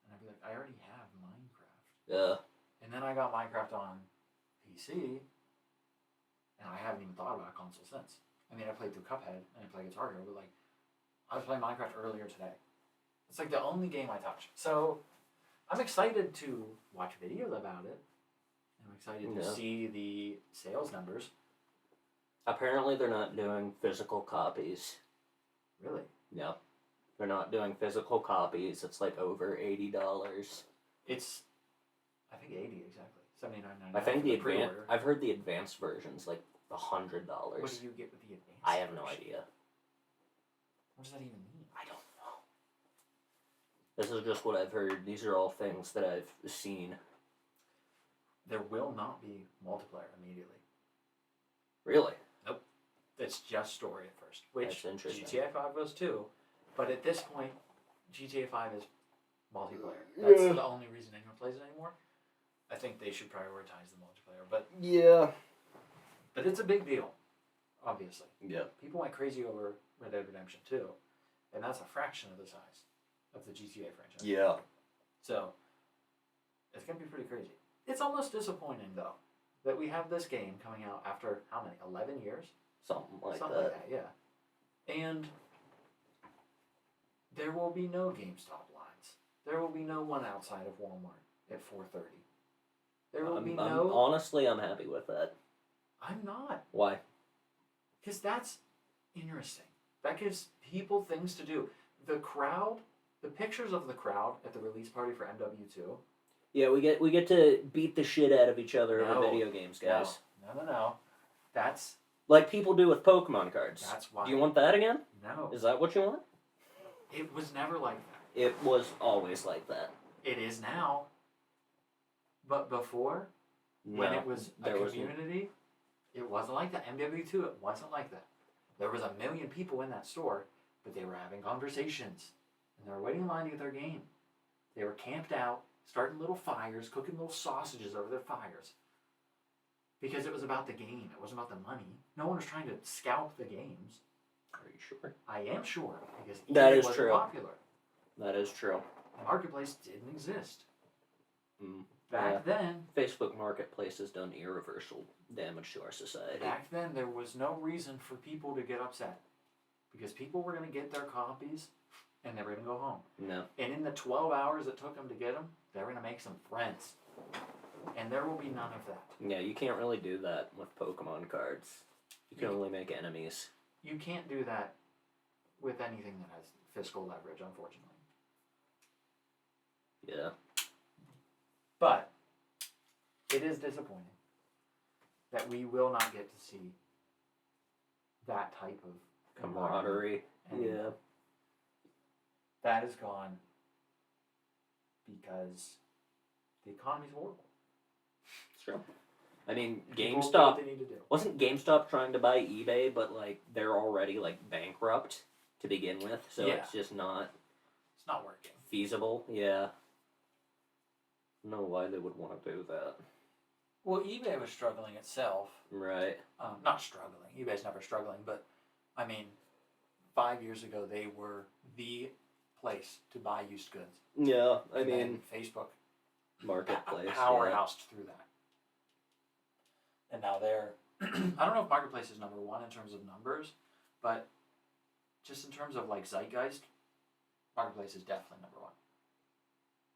And I'd be like, I already have Minecraft. Yeah. And then I got Minecraft on PC. And I haven't even thought about a console since. I mean, I played through Cuphead and I played Guitar Hero, but like, I was playing Minecraft earlier today. It's like the only game I touch. So I'm excited to watch videos about it. I'm excited to see the sales numbers. Apparently they're not doing physical copies. Really? Yeah. They're not doing physical copies. It's like over $80. It's, I think 80 exactly. $79.99. I think the pre-order. I've heard the advanced version's like $100. What do you get with the advanced? I have no version? idea. What does that even mean? I don't know. This is just what I've heard. These are all things that I've seen. There will not be multiplayer immediately. Really? Nope. It's just story at first. Which That's interesting. GTA 5 was too. But at this point, GTA 5 is multiplayer. That's the only reason anyone plays it anymore. I think they should prioritize the multiplayer. But yeah. But it's a big deal, obviously. Yeah. People went crazy over Red Dead Redemption 2, and that's a fraction of the size of the GTA franchise. Yeah. So, it's going to be pretty crazy. It's almost disappointing, though, that we have this game coming out after, how many, 11 years? Something like Something that. like that, yeah. And there will be no GameStop lines. There will be no one outside of Walmart at 4:30. There will be no... Honestly, I'm happy with that. I'm not. Why? Because that's interesting. That gives people things to do. The crowd, the pictures of the crowd at the release party for MW2. Yeah, we get to beat the shit out of each other over video games, guys. No. That's... Like people do with Pokemon cards. That's why... Do you want that again? No. Is that what you want? It was never like that. It was always like that. It is now. But before, when it was a community, it wasn't like that. MW2, it wasn't like that. There was 1 million people in that store, but they were having conversations. And they were waiting in line to get their game. They were camped out, starting little fires, cooking little sausages over their fires. Because it was about the game. It wasn't about the money. No one was trying to scalp the games. Are you sure? I am sure, because That eBay is wasn't true. popular. That is true. The marketplace didn't exist. Back then, Facebook Marketplace has done irreversible damage to our society. Back then, there was no reason for people to get upset. Because people were going to get their copies, and they were going to go home. No. And in the 12 hours it took them to get them, they were going to make some friends. And there will be none of that. Yeah, you can't really do that with Pokemon cards. You can only make enemies. You can't do that with anything that has fiscal leverage, unfortunately. Yeah. But it is disappointing that we will not get to see that type of camaraderie. Yeah. That is gone because the economy's horrible. Sure. I mean, People do GameStop what they need to do. wasn't GameStop trying to buy eBay, but like they're already like bankrupt to begin with, so it's just not. It's not working. Feasible. Yeah. I don't know why they would want to do that. Well, eBay was struggling itself. Right. Not struggling. eBay's never struggling, but I mean, 5 years ago they were the place to buy used goods. Yeah, I And mean, then Facebook Marketplace powerhoused through that. And now they're I don't know if Marketplace is number one in terms of numbers, but just in terms of like zeitgeist, Marketplace is definitely number one.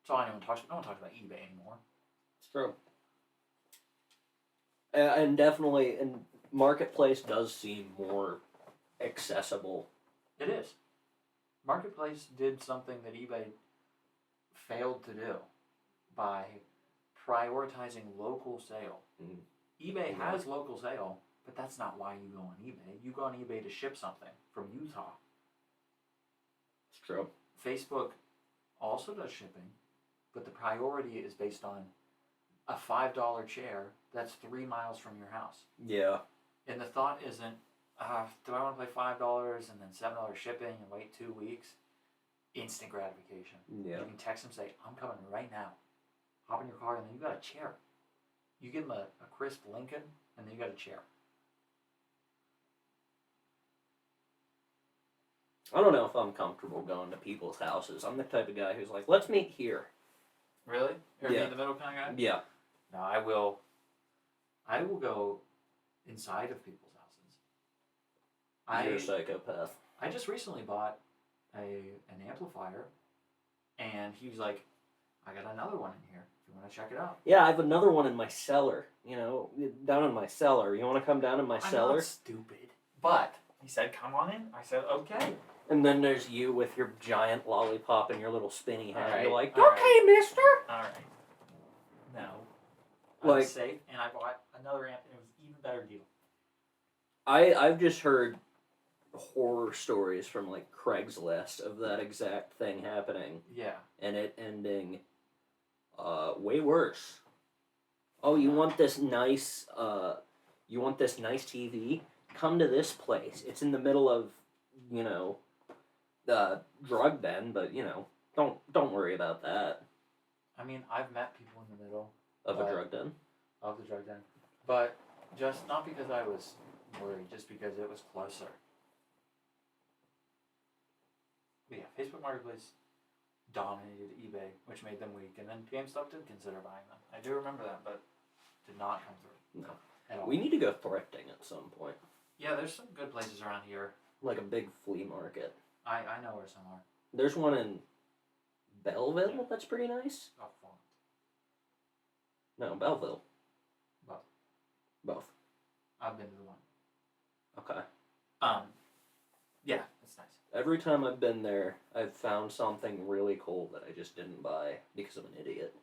That's all anyone talks about. No one talks about eBay anymore. It's true. And definitely, and Marketplace does seem more accessible. It is. Marketplace did something that eBay failed to do by prioritizing local sale. Mm. eBay has local sale, but that's not why you go on eBay. You go on eBay to ship something from Utah. It's true. Facebook also does shipping, but the priority is based on a $5 chair that's 3 miles from your house. Yeah. And the thought isn't, do I want to pay $5 and then $7 shipping and wait 2 weeks? Instant gratification. Yeah. You can text them, say, I'm coming right now. Hop in your car, and then you got a chair. You give them a crisp Lincoln, and then you got a chair. I don't know if I'm comfortable going to people's houses. I'm the type of guy who's like, let's meet here. Really? You're Yeah. in the middle kind of guy? Yeah. No, I will go inside of people's houses. You're a psychopath. I just recently bought an amplifier, and he was like, I got another one in here if you want to check it out. Yeah, I have another one in my cellar. You know, down in my cellar. You want to come down in my cellar? I'm not stupid. But he said, come on in. I said, okay. And then there's you with your giant lollipop and your little spinny hat. Right, You're like, all okay, right. mister. All right. No. I Like- was safe, and I bought another amp, and it was an even better deal. I've just heard horror stories from like Craigslist of that exact thing happening Yeah. and it ending way worse. Oh, you want this nice TV? Come to this place. It's in the middle of, you know, the drug den, but you know, don't worry about that. I mean, I've met people in the middle Of a drug den. of the drug den, but just not because I was worried, just because it was closer. But yeah, Facebook Marketplace dominated eBay, which made them weak, and then GameStop did consider buying them. I do remember that, but did not come through. No. At all. We need to go thrifting at some point. Yeah, there's some good places around here. Like a big flea market. I know where some are. There's one in Belleville Yeah. that's pretty nice. Oh, fun. No, Belleville. Both. Both. I've been to the one. Okay. Yeah, it's nice. Every time I've been there, I've found something really cool that I just didn't buy because I'm an idiot.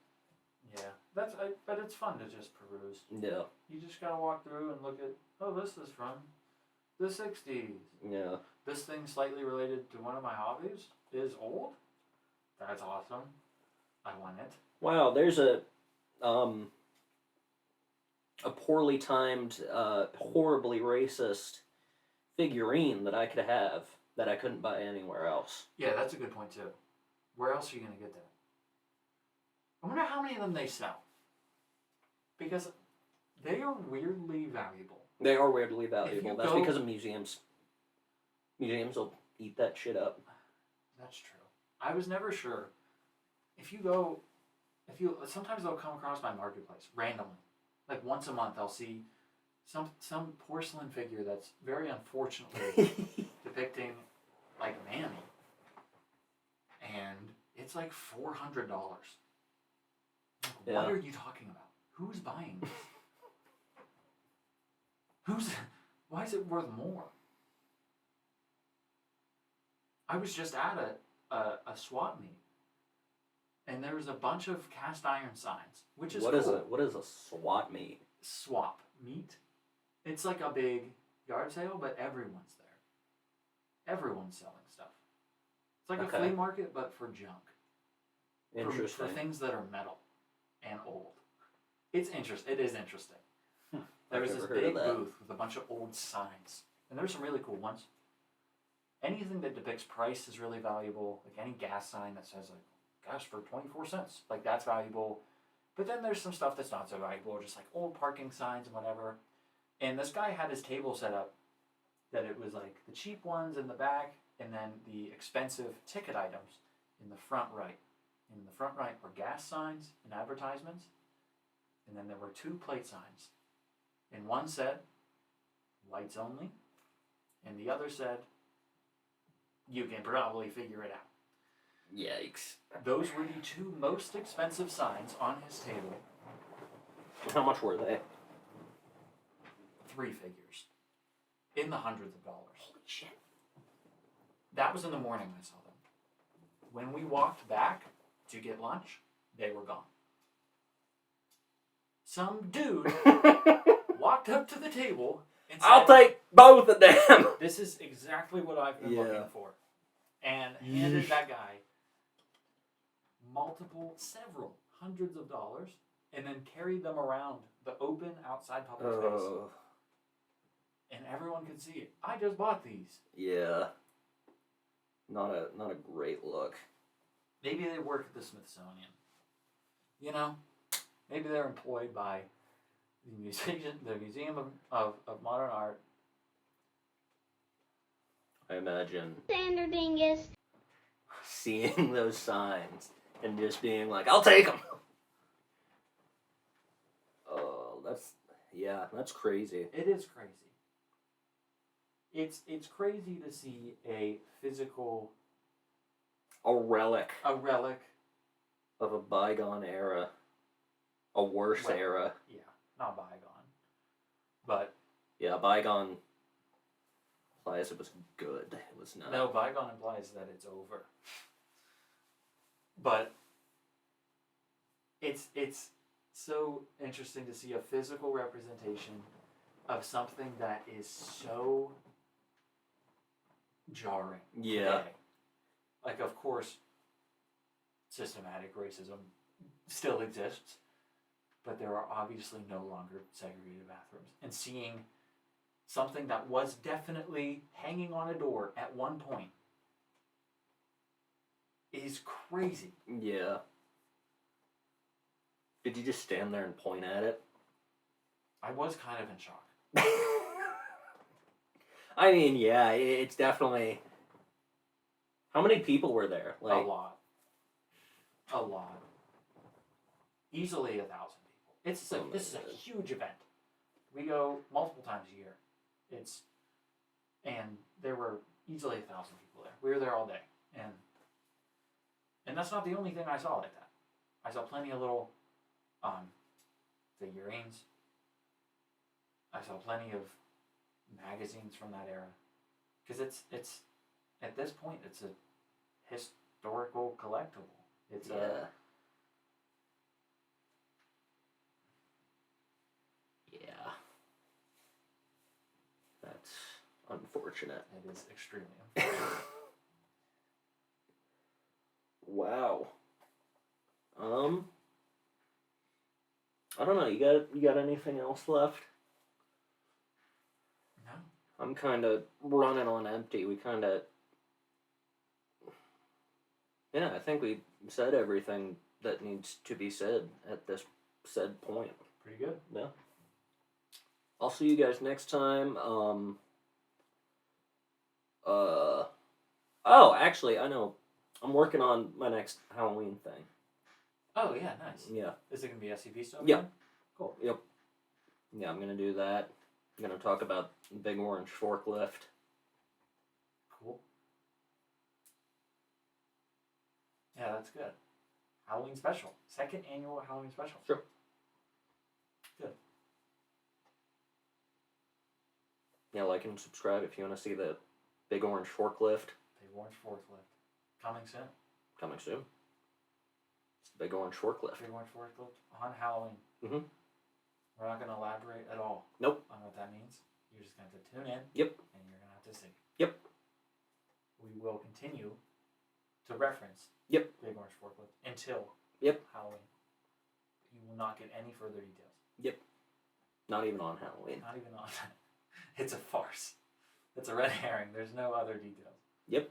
Yeah, but it's fun to just peruse. Yeah. You just gotta walk through and look at, oh, this is from the 60s. Yeah. This thing slightly related to one of my hobbies is old. That's awesome. I want it. Wow, there's a poorly timed, horribly racist figurine that I could have that I couldn't buy anywhere else. Yeah, that's a good point too. Where else are you gonna get that? I wonder how many of them they sell. Because they are weirdly valuable. They are weirdly valuable. you That's go- because of museums. Museums will eat that shit up. That's true. I was never sure. If you go sometimes they'll come across my marketplace randomly. Like once a month, I'll see some porcelain figure that's very unfortunately depicting like Mammy, and it's like $400. Yeah. What are you talking about? Who's buying this? Why is it worth more? I was just at a swap meet, and there was a bunch of cast iron signs, which is cool. What is a SWAT meet? Swap meet. It's like a big yard sale, but everyone's there. Everyone's selling stuff. It's like a flea market, but for junk. Interesting. For things that are metal and old. It is interesting. There was this big booth with a bunch of old signs, and there's some really cool ones. Anything that depicts price is really valuable. Like any gas sign that says like gas for 24 cents, like that's valuable. But then there's some stuff that's not so valuable, just like old parking signs and whatever. And this guy had his table set up that it was like the cheap ones in the back, and then the expensive ticket items in the front right. In the front right were gas signs and advertisements, and then there were 2 plate signs. And one said, lights only, and the other said, you can probably figure it out. Yikes. Those were the 2 most expensive signs on his table. How much were they? 3 figures. In the hundreds of dollars. Holy shit. That was in the morning I saw them. When we walked back to get lunch, they were gone. Some dude walked up to the table and said, "I'll take both of them." This is exactly what I've been looking for. And handed that guy several hundreds of dollars, and then carried them around the open outside public space. And everyone could see it. I just bought these. Yeah. Not a great look. Maybe they work at the Smithsonian. You know? Maybe they're employed by the Museum of Modern Art. I imagine Sander Dingus seeing those signs and just being like, "I'll take them." Oh, that's crazy. It is crazy. It's crazy to see a physical, a relic of a bygone era, a worse era. Yeah, not bygone, but yeah, bygone implies it was good. It was not. No, bygone implies that it's over. But it's so interesting to see a physical representation of something that is so jarring. Yeah. Today. Like, of course, systematic racism still exists, but there are obviously no longer segregated bathrooms. And seeing something that was definitely hanging on a door at one point is crazy. Yeah. Did you just stand there and point at it? I was kind of in shock. I mean, yeah, it's definitely... How many people were there? A lot. Easily 1,000 people. This is a huge event. We go multiple times a year. And there were easily 1,000 people there. We were there all day. And that's not the only thing I saw like that. I saw plenty of little figurines. I saw plenty of magazines from that era. Because it's at this point, it's a historical collectible. It's Yeah. That's unfortunate. It is extremely unfortunate. Wow. I don't know. You got anything else left? No. I'm kind of running on empty. I think we said everything that needs to be said at this said point. Pretty good. Yeah. I'll see you guys next time. Oh, actually, I know. I'm working on my next Halloween thing. Oh yeah, nice. Yeah. Is it gonna be SCP stuff? Yeah. Cool. Yep. Yeah, I'm gonna do that. I'm gonna talk about the big orange forklift. Cool. Yeah, that's good. Halloween special. Second annual Halloween special. Sure. Good. Yeah, like and subscribe if you want to see the big orange forklift. Big orange forklift. Coming soon. Coming soon. It's the big orange forklift. Big orange forklift on Halloween. Mm-hmm. We're not gonna elaborate at all. Nope. On what that means. You're just gonna have to tune in. Yep. And you're gonna have to see. Yep. We will continue to reference. Yep. Big orange forklift until. Yep. Halloween. You will not get any further details. Yep. Not even on Halloween. Not even on. It's a farce. It's a red herring. There's no other details. Yep.